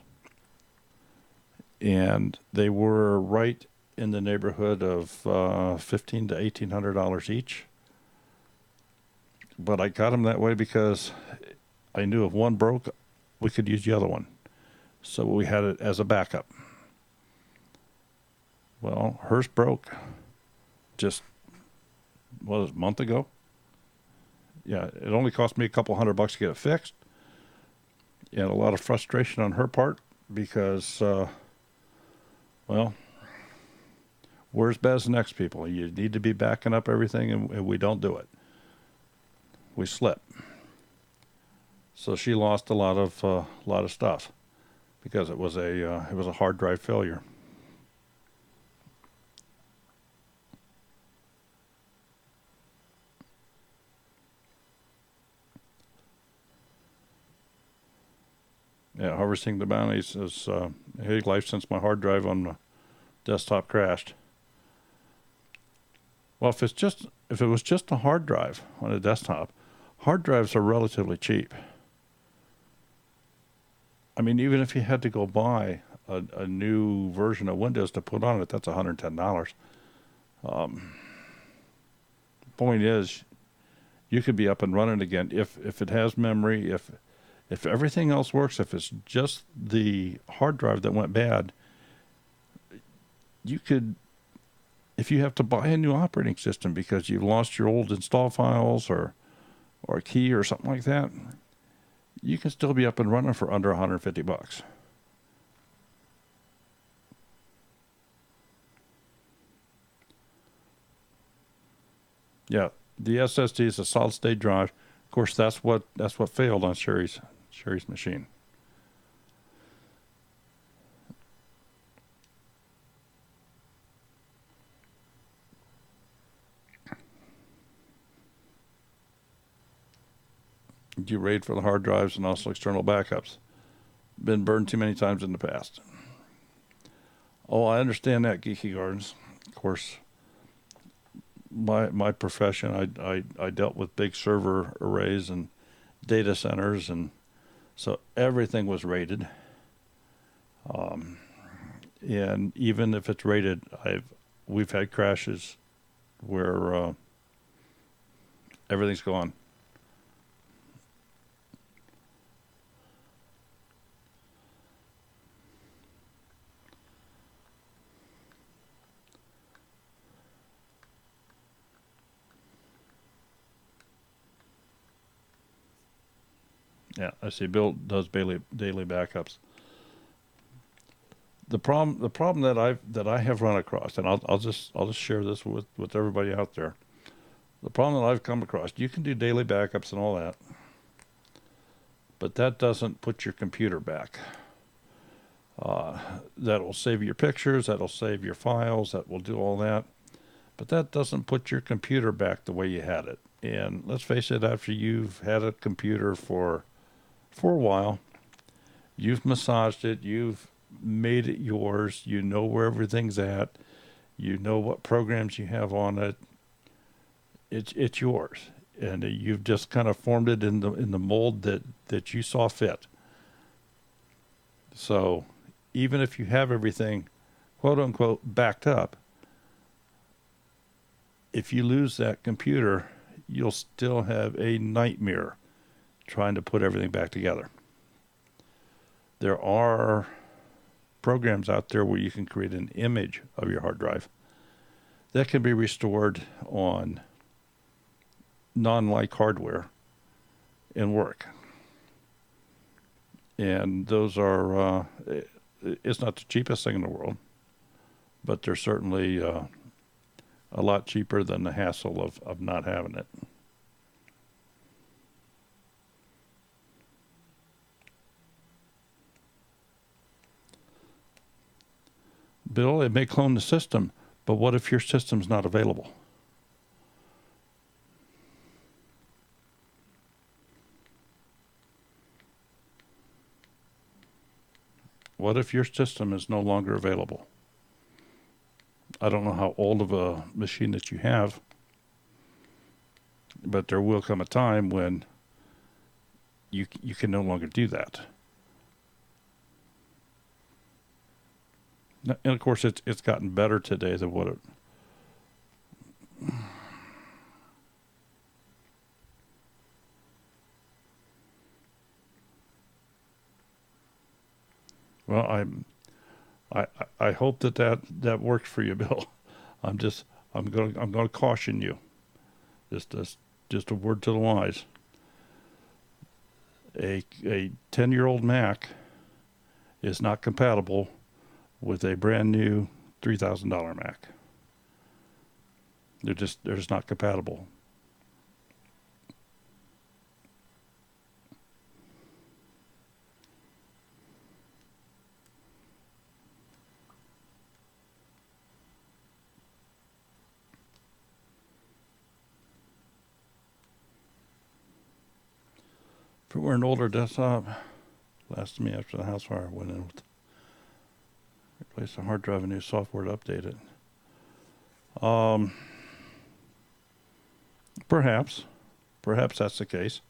S1: And they were right in the neighborhood of $1,500 to $1,800 each. But I got them that way because I knew if one broke, we could use the other one. So we had it as a backup. Well, hers broke just, a month ago? Yeah, it only cost me a couple $100 to get it fixed. And a lot of frustration on her part because, we're as bad as the next people. You need to be backing up everything, and we don't do it. We slip. So she lost a lot of stuff because it was a hard drive failure. Yeah, harvesting the bounties is a life since my hard drive on the desktop crashed. Well, if it was just a hard drive on a desktop, hard drives are relatively cheap. I mean, even if you had to go buy a new version of Windows to put on it, that's $110. Point is, you could be up and running again if it has memory, if everything else works. If it's just the hard drive that went bad, you could, if you have to buy a new operating system because you've lost your old install files or a key or something like that, you can still be up and running for under $150. Yeah, the SSD is a solid state drive. Of course, that's what failed on Sherry's machine. You raid for the hard drives and also external backups. Been burned too many times in the past. Oh, I understand that, Geeky Gardens. Of course, my profession, I dealt with big server arrays and data centers, and so everything was rated. And even if it's rated, we've had crashes where everything's gone. Yeah, I see. Bill does daily backups. The problem that I have run across, and I'll just share this with everybody out there. The problem that I've come across, you can do daily backups and all that, but that doesn't put your computer back. That'll save your pictures, that'll save your files, that will do all that, but that doesn't put your computer back the way you had it. And let's face it, after you've had a computer for a while, you've massaged it, you've made it yours, you know where everything's at, you know what programs you have on it. It's yours, and you've just kind of formed it in the mold that you saw fit. So even if you have everything, quote unquote, backed up, if you lose that computer, you'll still have a nightmare trying to put everything back together. There are programs out there where you can create an image of your hard drive that can be restored on non-like hardware and work. And those are, it's not the cheapest thing in the world, but they're certainly a lot cheaper than the hassle of not having it. Bill, it may clone the system, but what if your system's not available? What if your system is no longer available? I don't know how old of a machine that you have, but there will come a time when you can no longer do that. And of course, it's gotten better today than what it. Well, I hope that works for you, Bill. I'm going to caution you. Just a word to the wise. A 10-year-old Mac is not compatible with a brand new $3,000 Mac. They're just not compatible. If it were an older desktop, lasted me after the house fire went in with replace the hard drive and new software to update it. Perhaps that's the case.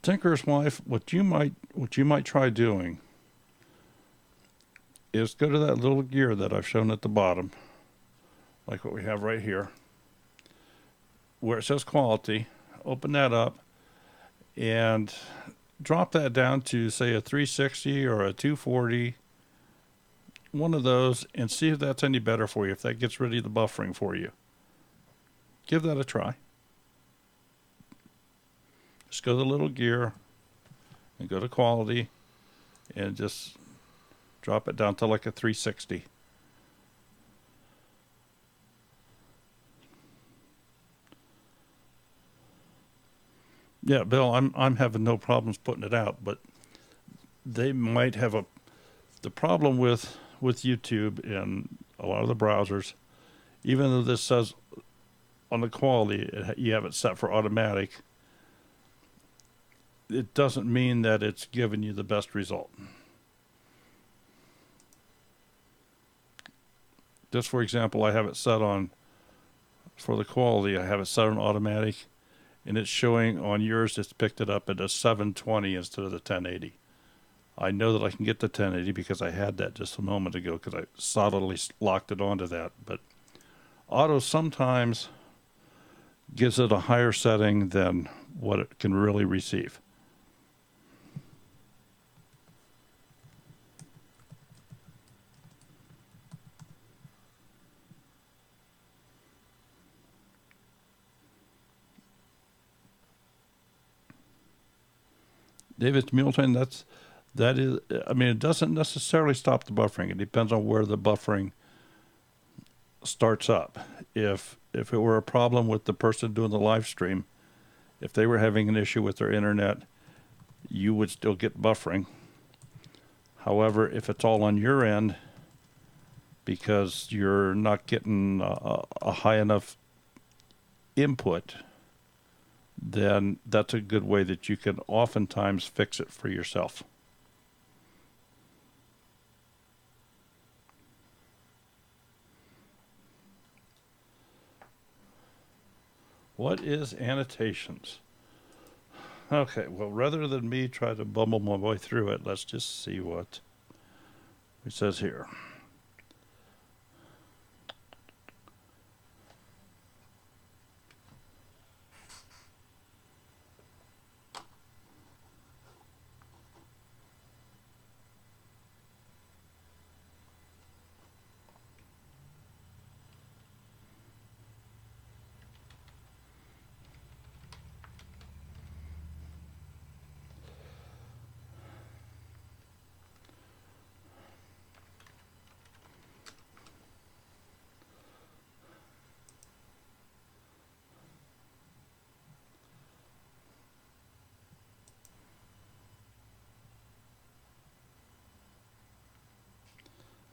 S1: Tinker's wife, what you might try doing is go to that little gear that I've shown at the bottom, like what we have right here, where it says quality. Open that up and drop that down to, say, a 360 or a 240, one of those, and see if that's any better for you, if that gets rid of the buffering for you. Give that a try. Just go to the little gear and go to quality and just drop it down to like a 360. Yeah, Bill, I'm having no problems putting it out, but they might have the problem with YouTube and a lot of the browsers, even though this says on the quality you have it set for automatic, it doesn't mean that it's giving you the best result. Just for example, I have it set on, for the quality, I have it set on automatic, and it's showing on yours, it's picked it up at a 720 instead of the 1080. I know that I can get the 1080 because I had that just a moment ago because I solidly locked it onto that. But auto sometimes gives it a higher setting than what it can really receive. David Muleton, that is, I mean, it doesn't necessarily stop the buffering. It depends on where the buffering starts up. If it were a problem with the person doing the live stream, if they were having an issue with their internet, you would still get buffering. However, if it's all on your end, because you're not getting a high enough input, then that's a good way that you can oftentimes fix it for yourself. What is annotations? Okay, well, rather than me try to bumble my way through it, let's just see what it says here.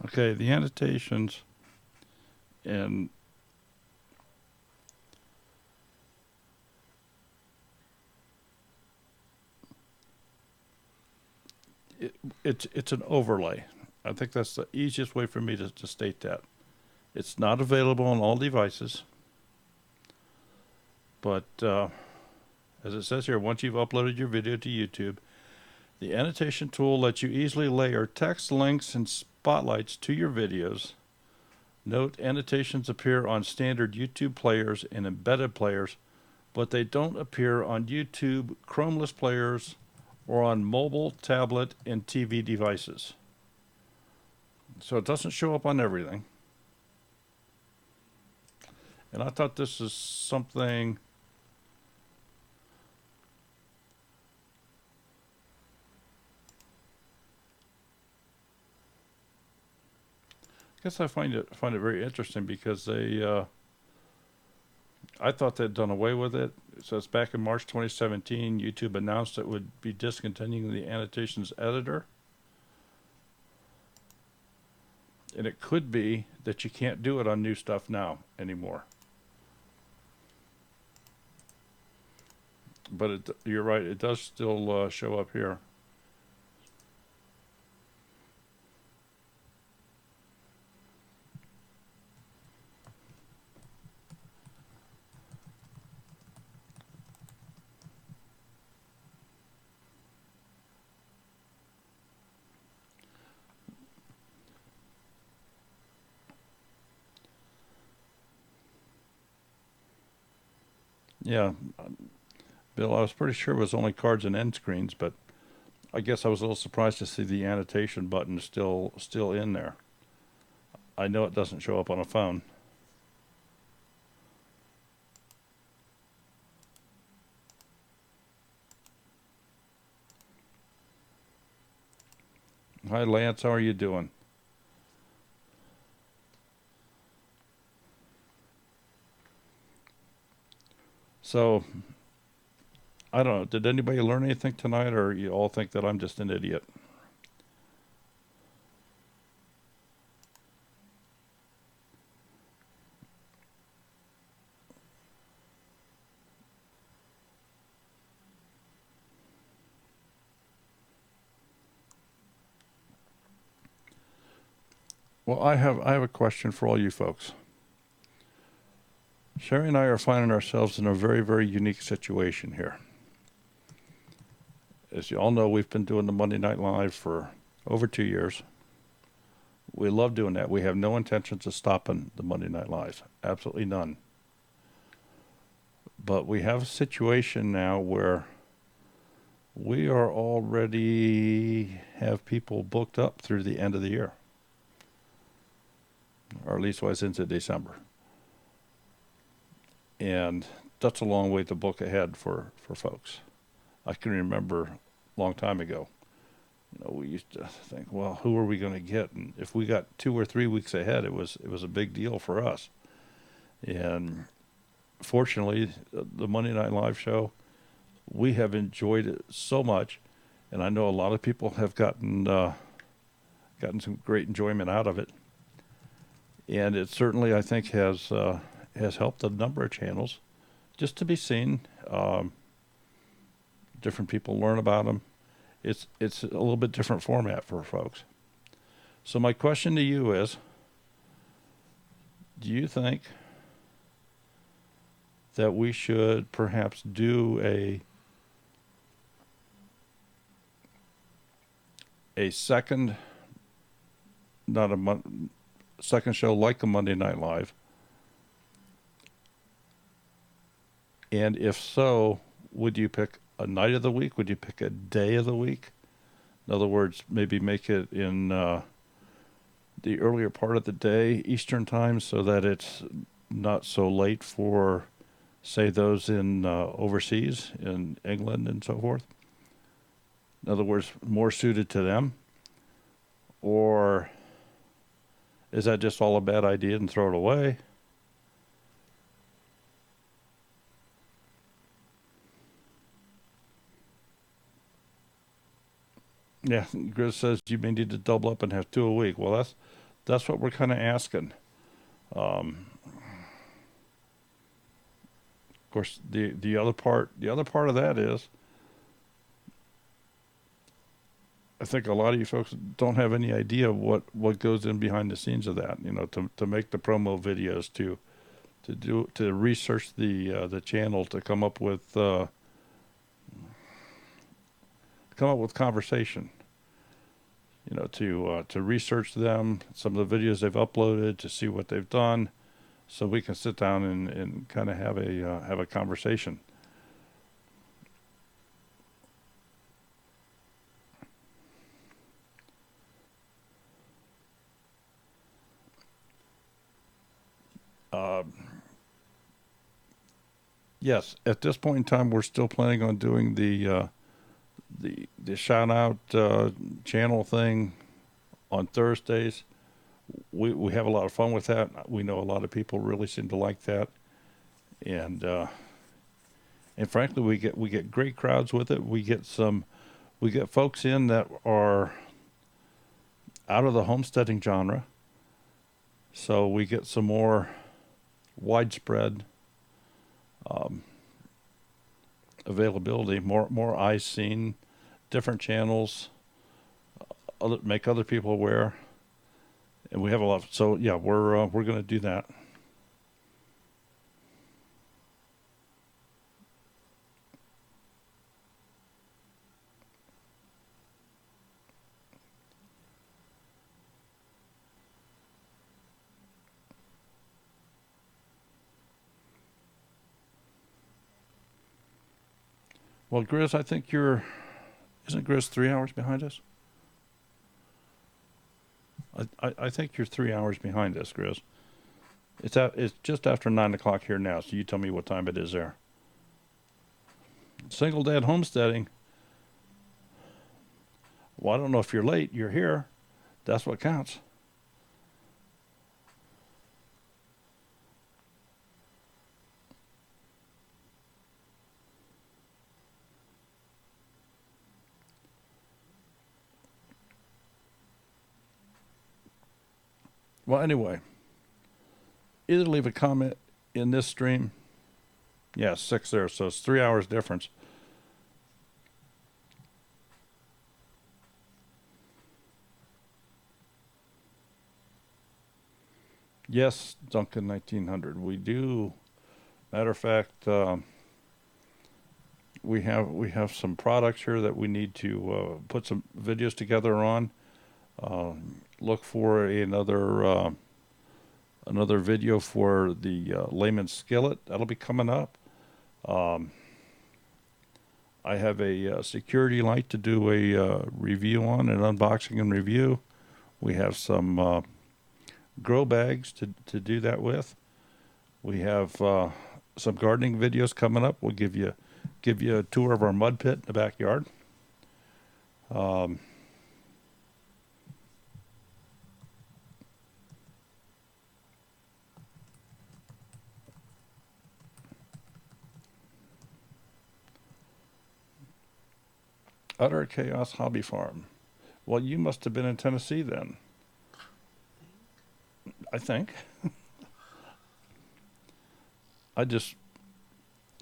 S1: Okay, the annotations and it's an overlay. I think that's the easiest way for me to state that. It's not available on all devices, but as it says here, once you've uploaded your video to YouTube, the annotation tool lets you easily layer text, links, and spotlights to your videos. Note, annotations appear on standard YouTube players and embedded players, but they don't appear on YouTube Chromeless players or on mobile, tablet, and TV devices. So it doesn't show up on everything. And I thought this is something I find it very interesting because they I thought they'd done away with it. It says back in March 2017, YouTube announced it would be discontinuing the annotations editor. And it could be that you can't do it on new stuff now anymore. But you're right, it does still show up here. Yeah, Bill, I was pretty sure it was only cards and end screens, but I guess I was a little surprised to see the annotation button still in there. I know it doesn't show up on a phone. Hi, Lance, how are you doing? So, I don't know. Did anybody learn anything tonight, or you all think that I'm just an idiot? Well, I have a question for all you folks. Sherry and I are finding ourselves in a very, very unique situation here. As you all know, we've been doing the Monday Night Live for over 2 years. We love doing that. We have no intentions of stopping the Monday Night Live. Absolutely none. But we have a situation now where we are already have people booked up through the end of the year, or at least was into December. And that's a long way to book ahead for folks. I can remember a long time ago, we used to think, well, who are we going to get? And if we got 2 or 3 weeks ahead, it was a big deal for us. And fortunately, the Monday Night Live show, we have enjoyed it so much, and I know a lot of people have gotten some great enjoyment out of it. And it certainly, I think, has helped a number of channels just to be seen. Different people learn about them. It's a little bit different format for folks. So my question to you is, do you think that we should perhaps do a second, second show like a Monday Night Live? And if so, would you pick a night of the week? Would you pick a day of the week? In other words, maybe make it in the earlier part of the day, Eastern time, so that it's not so late for, say, those in overseas, in England and so forth. In other words, more suited to them? Or is that just all a bad idea and throw it away? Yeah, Grizz says you may need to double up and have 2 a week. Well, that's what we're kind of asking. Of course, the other part of that is, I think a lot of you folks don't have any idea what goes in behind the scenes of that. To make the promo videos, to research the channel, to come up with conversation. To research them, some of the videos they've uploaded, to see what they've done, so we can sit down and kind of have a conversation. Yes, at this point in time, we're still planning on doing the shout out channel thing on Thursdays. We have a lot of fun with that. We know a lot of people really seem to like that, and frankly, we get great crowds with it. We get folks in that are out of the homesteading genre, so we get some more widespread availability, more eyes seen, different channels, make other people aware, and we have a lot. So yeah, we're going to do that. Well, Grizz, I think isn't Grizz 3 hours behind us? I think you're 3 hours behind us, Grizz. It's just after 9 o'clock here now, so you tell me what time it is there. Single dad homesteading. Well, I don't know if you're late. You're here. That's what counts. Well, anyway, either leave a comment in this stream. Yeah, 6 there, so it's 3 hours difference. Yes, Duncan 1900. We do. Matter of fact, we have some products here that we need to put some videos together on. Look for another video for the layman skillet. That'll be coming up. I have a security light to do a review on, an unboxing and review. We have some grow bags to do that with. We have some gardening videos coming up. We'll give you a tour of our mud pit in the backyard. Utter Chaos Hobby Farm. Well, you must have been in Tennessee then. I think. I just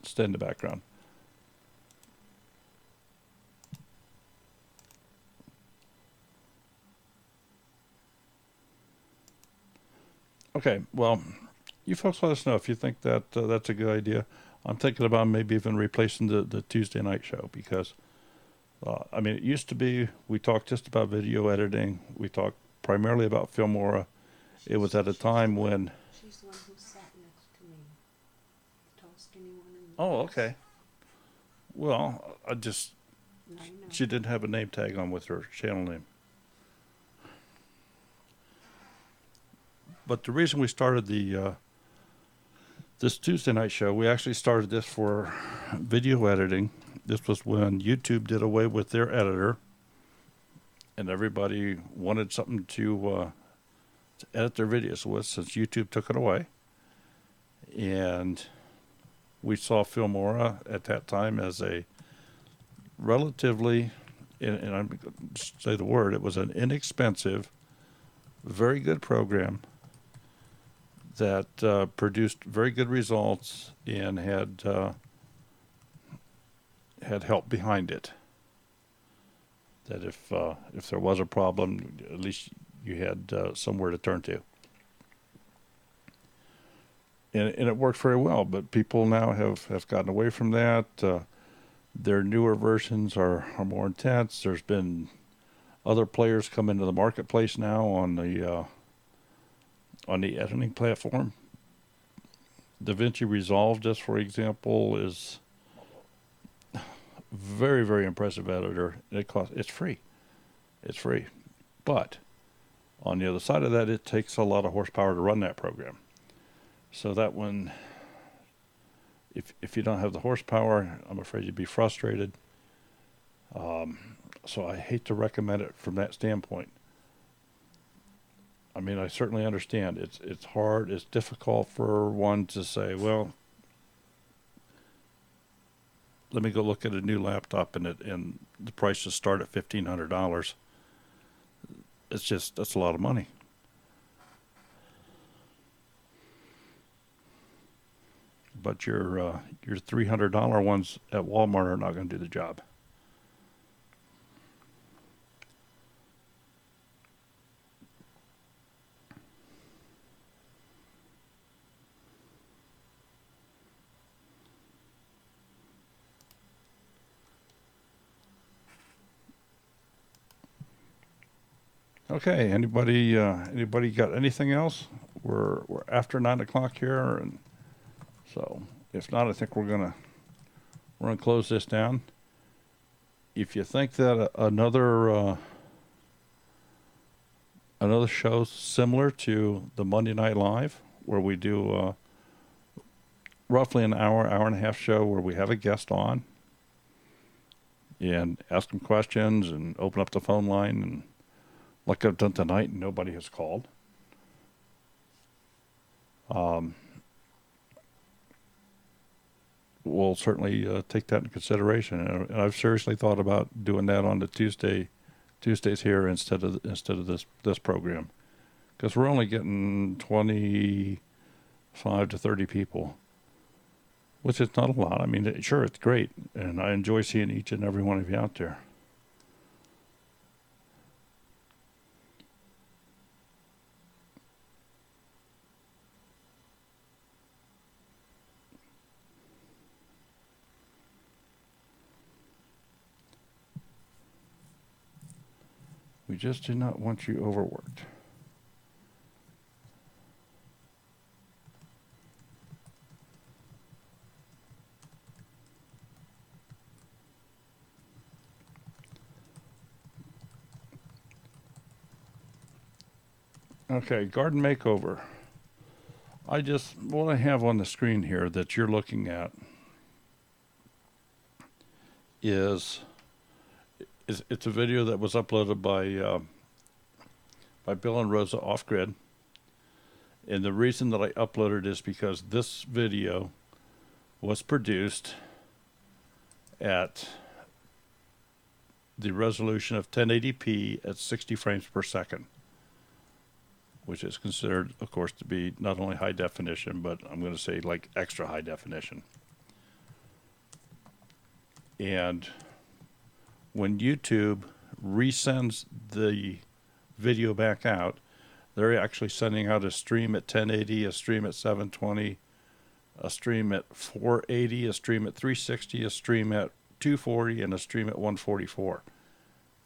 S1: stay in the background. Okay, well, you folks let us know if you think that that's a good idea. I'm thinking about maybe even replacing the Tuesday night show because, I mean, it used to be we talked just about video editing. We talked primarily about Filmora. It was at a time when...
S2: She's the one who sat next to me. The tall, skinny one in the
S1: Oh, okay. Well,
S2: Now you know.
S1: she didn't have a name tag on with her channel name. But the reason we started this Tuesday night show, we actually started this for video editing. This was when YouTube did away with their editor, and everybody wanted something to edit their videos with since YouTube took it away. And we saw Filmora at that time as a relatively, and I'm going to say the word, it was an inexpensive, very good program that produced very good results and had help behind it. That if there was a problem, at least you had somewhere to turn to. And it worked very well, but people now have gotten away from that. Their newer versions are more intense. There's been other players come into the marketplace now on the editing platform. DaVinci Resolve, just for example, is very, very impressive editor. It's free. It's free. But on the other side of that, it takes a lot of horsepower to run that program. So that one, if you don't have the horsepower, I'm afraid you'd be frustrated. So I hate to recommend it from that standpoint. I mean, I certainly understand. It's hard. It's difficult for one to say, well, let me go look at a new laptop and the prices start at $1,500. That's a lot of money. But your $300 ones at Walmart are not going to do the job. Okay, anybody got anything else? We're after 9 o'clock here, and so if not, I think we're gonna close this down. If you think that another show similar to the Monday Night Live, where we do roughly an hour and a half show where we have a guest on and ask them questions and open up the phone line, and like I've done tonight, and nobody has called. We'll certainly take that into consideration, and I've seriously thought about doing that on the Tuesdays here instead of this program, because we're only getting 25 to 30 people, which is not a lot. I mean, sure, it's great, and I enjoy seeing each and every one of you out there. We just do not want you overworked. Okay, garden makeover. What I have on the screen here that you're looking at is it's a video that was uploaded by Bill and Rosa Off Grid. And the reason that I uploaded is because this video was produced at the resolution of 1080p at 60 frames per second, which is considered, of course, to be not only high definition, but I'm going to say like extra high definition. And when YouTube resends the video back out, they're actually sending out a stream at 1080, a stream at 720, a stream at 480, a stream at 360, a stream at 240, and a stream at 144.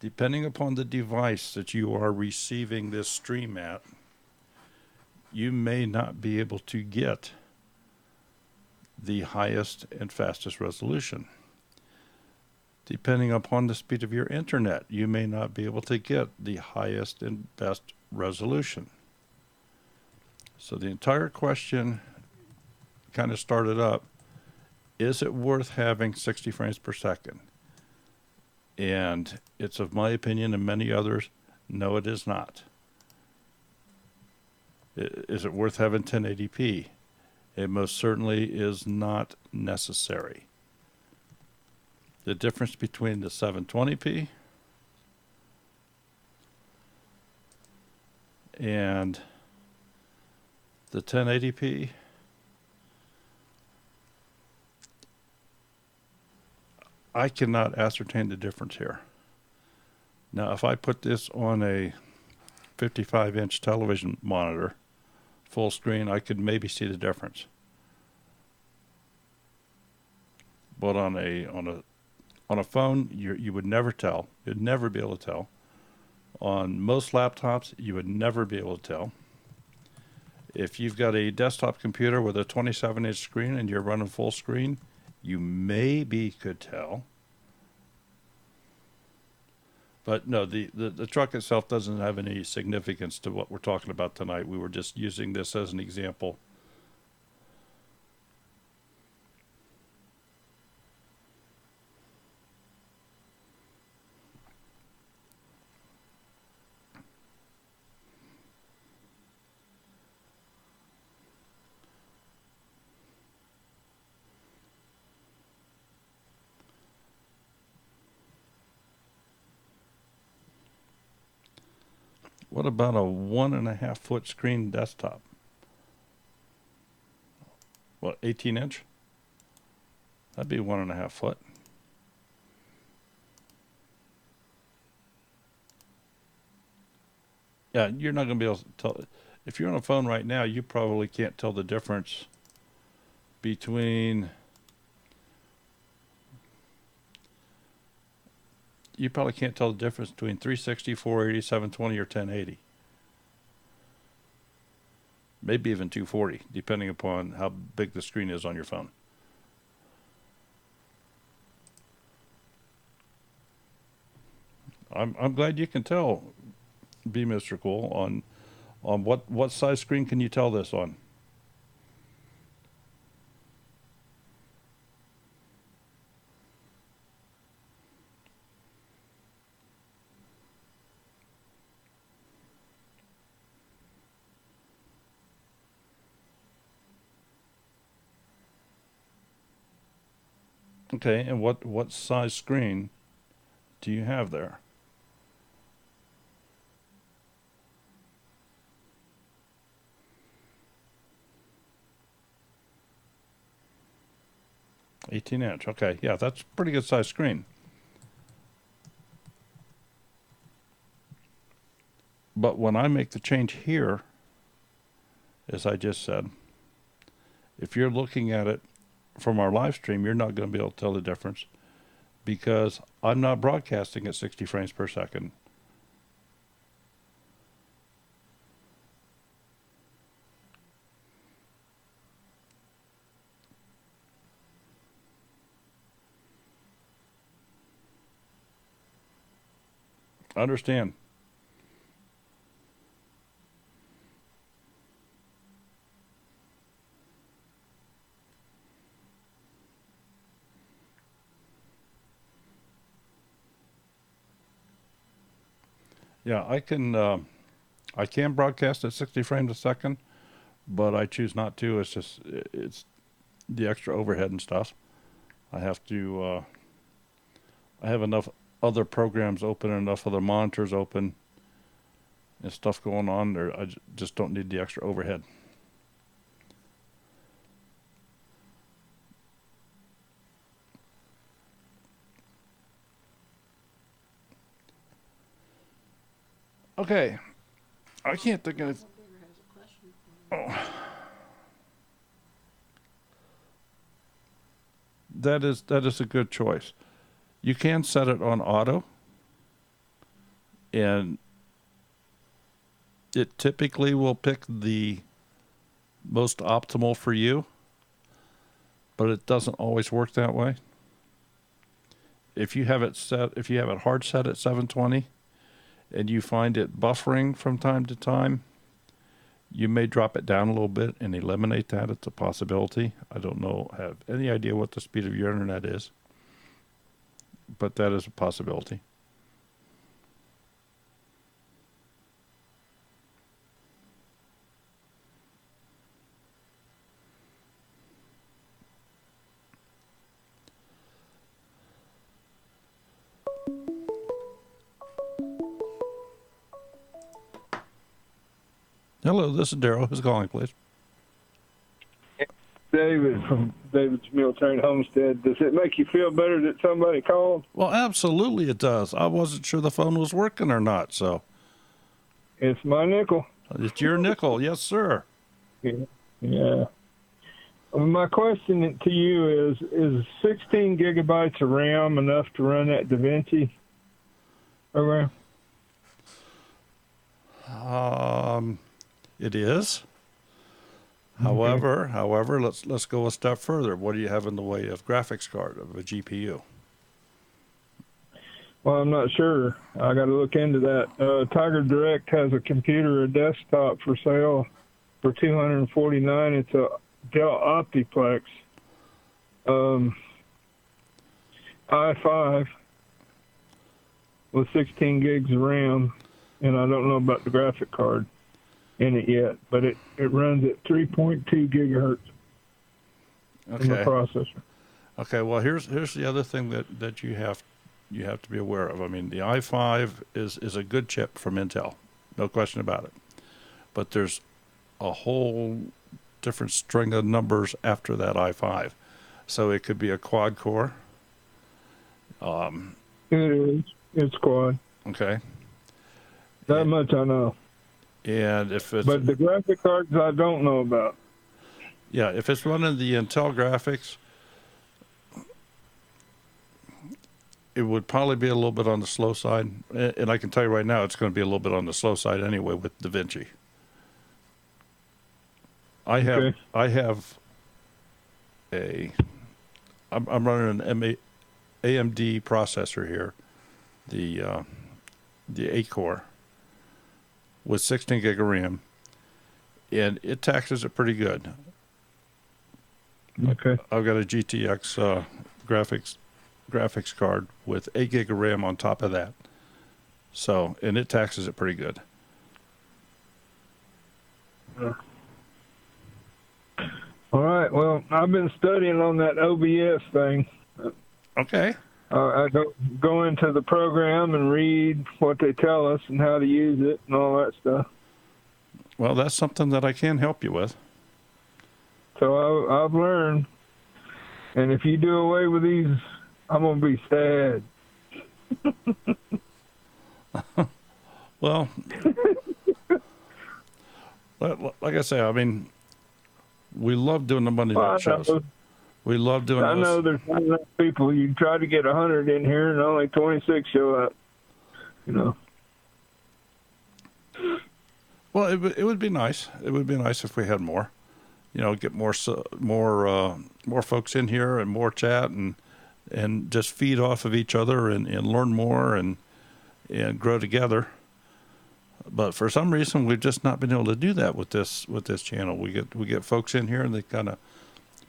S1: Depending upon the device that you are receiving this stream at, you may not be able to get the highest and fastest resolution. Depending upon the speed of your internet, you may not be able to get the highest and best resolution. So the entire question kind of started up, is it worth having 60 frames per second? And it's of my opinion and many others, no, it is not. Is it worth having 1080p? It most certainly is not necessary. The difference between the 720p and the 1080p, I cannot ascertain the difference here. Now, if I put this on a 55-inch television monitor, full screen, I could maybe see the difference. But on a phone, you would never tell. You'd never be able to tell. On most laptops, you would never be able to tell. If you've got a desktop computer with a 27-inch screen and you're running full screen, you maybe could tell. But no, the truck itself doesn't have any significance to what we're talking about tonight. We were just using this as an example. What about a 1.5 foot screen desktop? What, 18 inch? That'd be 1.5 foot. Yeah, you're not going to be able to tell. If you're on a phone right now, you probably can't tell the difference between. You probably can't tell the difference between 360, 480, 720, or 1080. Maybe even 240, depending upon how big the screen is on your phone. I'm glad you can tell, B. Mr. Cool, on what size screen can you tell this on? Okay, and what size screen do you have there? (18-inch). Okay, yeah, that's a pretty good size screen. But when I make the change here, as I just said, if you're looking at it from our live stream, you're not going to be able to tell the difference because I'm not broadcasting at 60 frames per second. Understand. Yeah, I can broadcast at 60 frames a second, but I choose not to. It's the extra overhead and stuff. I have to, I have enough other programs open, enough other monitors open and stuff going on there. I just don't need the extra overhead. Okay. I can't think of it. Oh. That is a good choice. You can set it on auto, and it typically will pick the most optimal for you, but it doesn't always work that way. If you have it hard set at 720 and you find it buffering from time to time, you may drop it down a little bit and eliminate that. It's a possibility. I don't have any idea what the speed of your internet is, but that is a possibility. Hello, this is Daryl. Who's calling, please?
S6: David from David's Military Homestead. Does it make you feel better that somebody called?
S1: Well, absolutely it does. I wasn't sure the phone was working or not, so.
S6: It's my nickel.
S1: It's your nickel. Yes, sir.
S6: Yeah. My question to you is 16 gigabytes of RAM enough to run that DaVinci program?
S1: It is. Okay. However, let's go a step further. What do you have in the way of graphics card, of a GPU?
S6: Well, I'm not sure. I got to look into that. Tiger Direct has a computer, a desktop for sale for $249. It's a Dell Optiplex i5 with 16 gigs of RAM, and I don't know about the graphic card in it yet, but it runs at 3.2 gigahertz in the processor.
S1: Okay, well here's the other thing that you have to be aware of. I mean, the i5 is a good chip from Intel, no question about it. But there's a whole different string of numbers after that i5. So it could be a quad core.
S6: It is. It's quad.
S1: Okay.
S6: That much I know.
S1: And if it's,
S6: but the graphic cards I don't know about.
S1: Yeah, if it's running the Intel graphics, it would probably be a little bit on the slow side. And I can tell you right now, it's going to be a little bit on the slow side anyway with DaVinci. I'm running an AMD processor here, the 8-core with 16 gig of RAM, and it taxes it pretty good.
S6: Okay.
S1: I've got a GTX graphics card with 8 gig of RAM on top of that. So, and it taxes it pretty good.
S6: All right. Well, I've been studying on that OBS thing.
S1: Okay.
S6: I go into the program and read what they tell us and how to use it and all that stuff.
S1: Well, that's something that I can help you with.
S6: So I've learned. And if you do away with these, I'm going to be sad.
S1: Well, like I say, I mean, we love doing the Monday night shows. We love doing
S6: I know there's not enough people. You try to get 100 in here and only 26 show up. You know.
S1: Well, it would be nice. It would be nice if we had more. You know, get more folks in here and more chat and just feed off of each other and learn more and grow together. But for some reason, we've just not been able to do that with this channel. We get folks in here and they kind of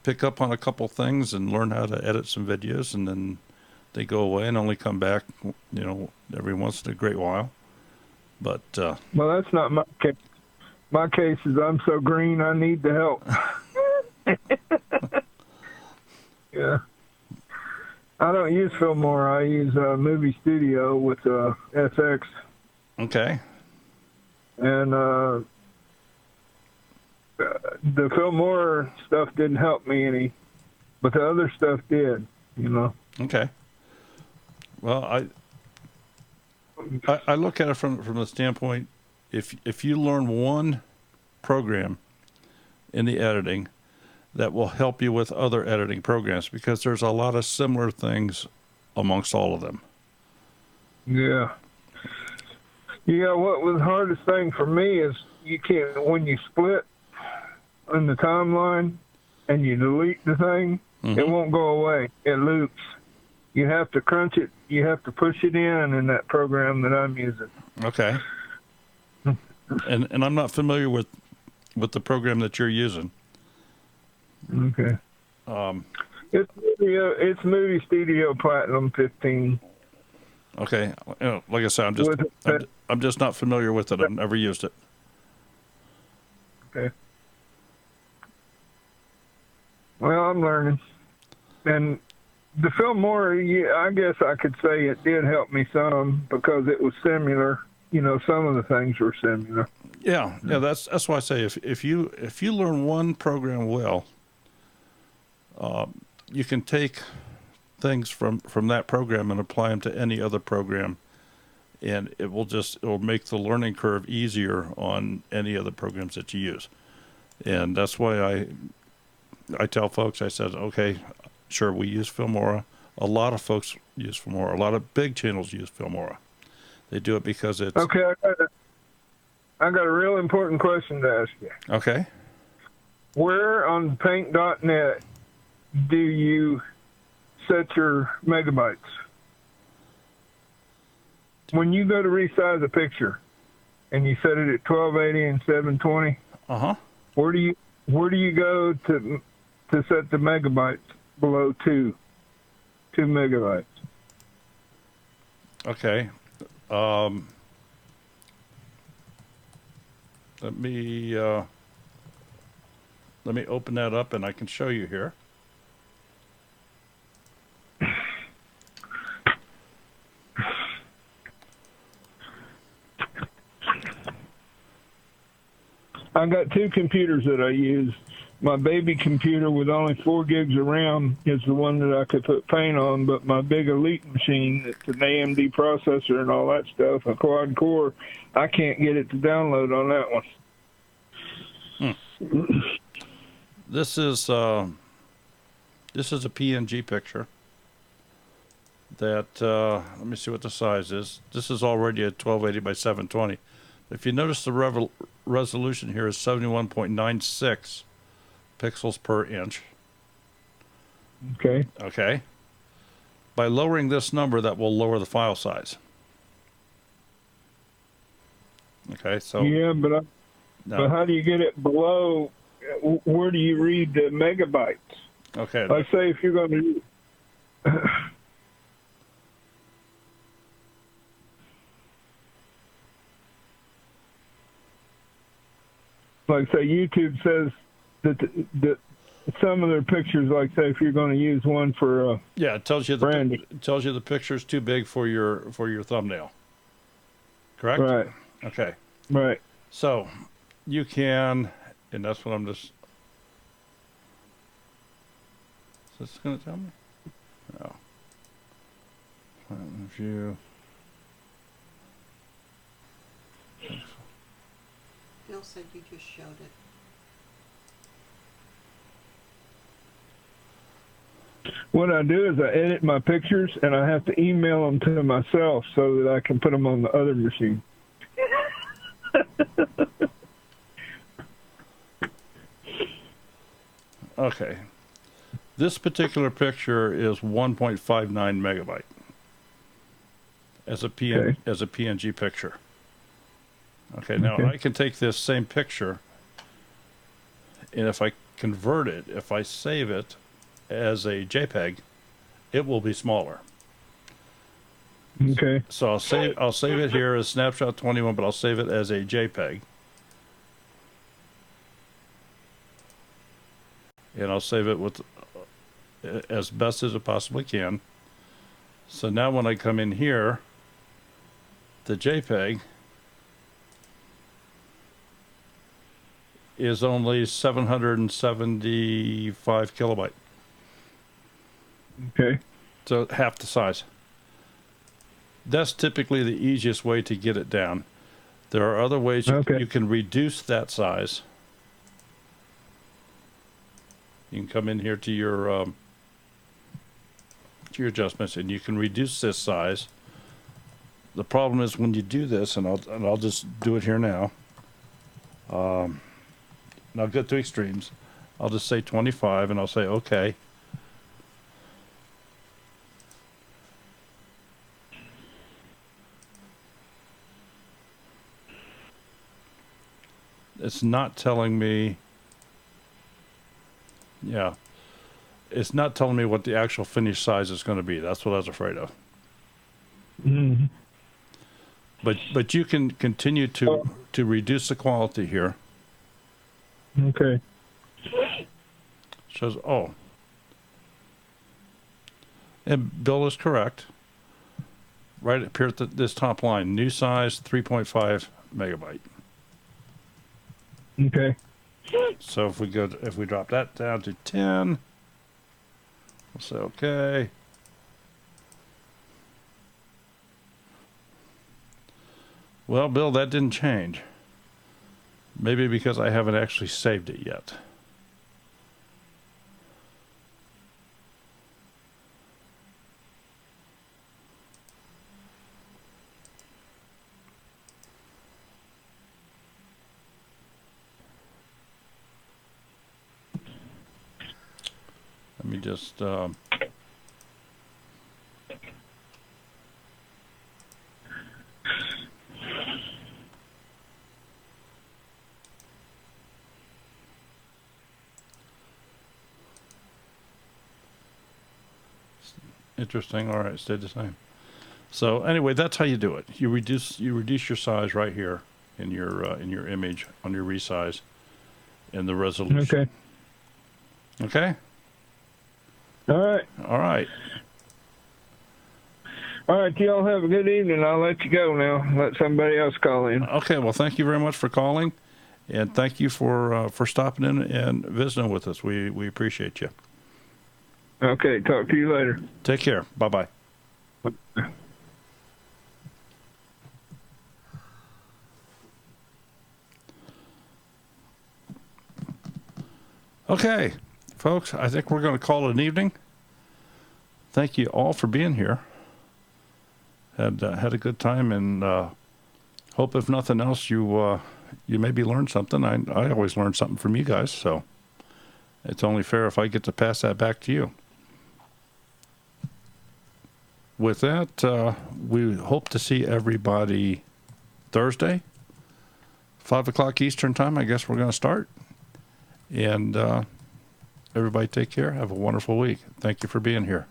S1: pick up on a couple things and learn how to edit some videos, and then they go away and only come back, you know, every once in a great while. But
S6: Well, that's not my case. My case is I'm so green I need the help. Yeah. I don't use Filmora. I use Movie Studio with FX.
S1: okay.
S6: And the Filmora stuff didn't help me any, but the other stuff did, you know.
S1: Okay. Well, I look at it from the standpoint, if you learn one program in the editing that will help you with other editing programs, because there's a lot of similar things amongst all of them.
S6: Yeah. Yeah, what was the hardest thing for me is you can't, when you split in the timeline and you delete the thing, it won't go away. It loops. You have to crunch it. You have to push it in that program that I'm using.
S1: Okay. And I'm not familiar with the program that you're using.
S6: Okay. It's Movie Studio Platinum 15.
S1: Okay. Like I said, I'm just not familiar with it. I've never used it.
S6: Okay. Well, I'm learning. And the Filmora, yeah, I guess I could say it did help me some because it was similar. You know, some of the things were similar.
S1: Yeah. That's why I say if you learn one program well, you can take things from that program and apply them to any other program, and it will make the learning curve easier on any other programs that you use. And that's why I tell folks, I said, okay, sure, we use Filmora. A lot of folks use Filmora. A lot of big channels use Filmora. They do it because it's...
S6: Okay, I got a real important question to ask you.
S1: Okay.
S6: Where on paint.net do you set your megabytes? When you go to resize a picture and you set it at 1280 and 720, where do you go to set the megabytes below 2 megabytes?
S1: Okay. Let me open that up and I can show you here.
S6: I got two computers that I use. My baby computer with only 4 gigs of RAM is the one that I could put paint on, but my big Elite machine, it's an AMD processor and all that stuff, a quad core, I can't get it to download on that one.
S1: This is a PNG picture that, let me see what the size is. This is already at 1280 by 720. If you notice, the resolution here is 71.96 pixels per inch.
S6: Okay.
S1: Okay. By lowering this number, that will lower the file size. Okay, so...
S6: Yeah, but how do you get it below? Where do you read the megabytes?
S1: Okay.
S6: Like, say, if you're going to... like, say, YouTube says that some of their pictures, like, say, if you're going to use one for
S1: yeah, it tells you the picture's too big for your thumbnail. Correct?
S6: Right.
S1: Okay.
S6: Right.
S1: So you can, and that's what I'm just... Is this going to tell me? No. View.
S2: Bill said you just showed it.
S6: What I do is I edit my pictures, and I have to email them to myself so that I can put them on the other machine.
S1: Okay. This particular picture is 1.59 megabyte as a PNG picture. Okay, now I can take this same picture, and if I convert it, if I save it as a JPEG, it will be smaller.
S6: Okay.
S1: So I'll save it here as snapshot 21, but I'll save it as a JPEG. And I'll save it with as best as it possibly can. So now when I come in here, the JPEG is only 775 kilobyte.
S6: Okay.
S1: So half the size. That's typically the easiest way to get it down. There are other ways you can reduce that size. You can come in here to your adjustments, and you can reduce this size. The problem is when you do this, and I'll just do it here now. And I'll go to extremes. I'll just say 25, and I'll say OK. It's not telling me. Yeah. It's not telling me what the actual finished size is going to be. That's what I was afraid of.
S6: Mm-hmm.
S1: But you can continue to reduce the quality here.
S6: Okay.
S1: Shows, oh. And Bill is correct. Right up here at this top line, new size 3.5 megabyte.
S6: Okay.
S1: So if we drop that down to 10, we'll say okay. Well, Bill, that didn't change. Maybe because I haven't actually saved it yet. Let me just interesting. All right, stayed the same. So anyway, that's how you do it. You reduce your size right here in your image on your resize and the resolution.
S6: Okay.
S1: Okay?
S6: All right.
S1: All right.
S6: All right, y'all have a good evening. I'll let you go now. Let somebody else call in.
S1: Okay, well, thank you very much for calling, and thank you for stopping in and visiting with us. We appreciate you.
S6: Okay, talk to you later.
S1: Take care. Bye-bye. Okay, folks, I think we're going to call it an evening. Thank you all for being here. Had a good time, and hope if nothing else you maybe learned something. I always learn something from you guys, so it's only fair if I get to pass that back to you. With that, we hope to see everybody Thursday, 5 o'clock Eastern time. I guess we're going to start. And everybody take care. Have a wonderful week. Thank you for being here.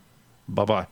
S1: Bye-bye.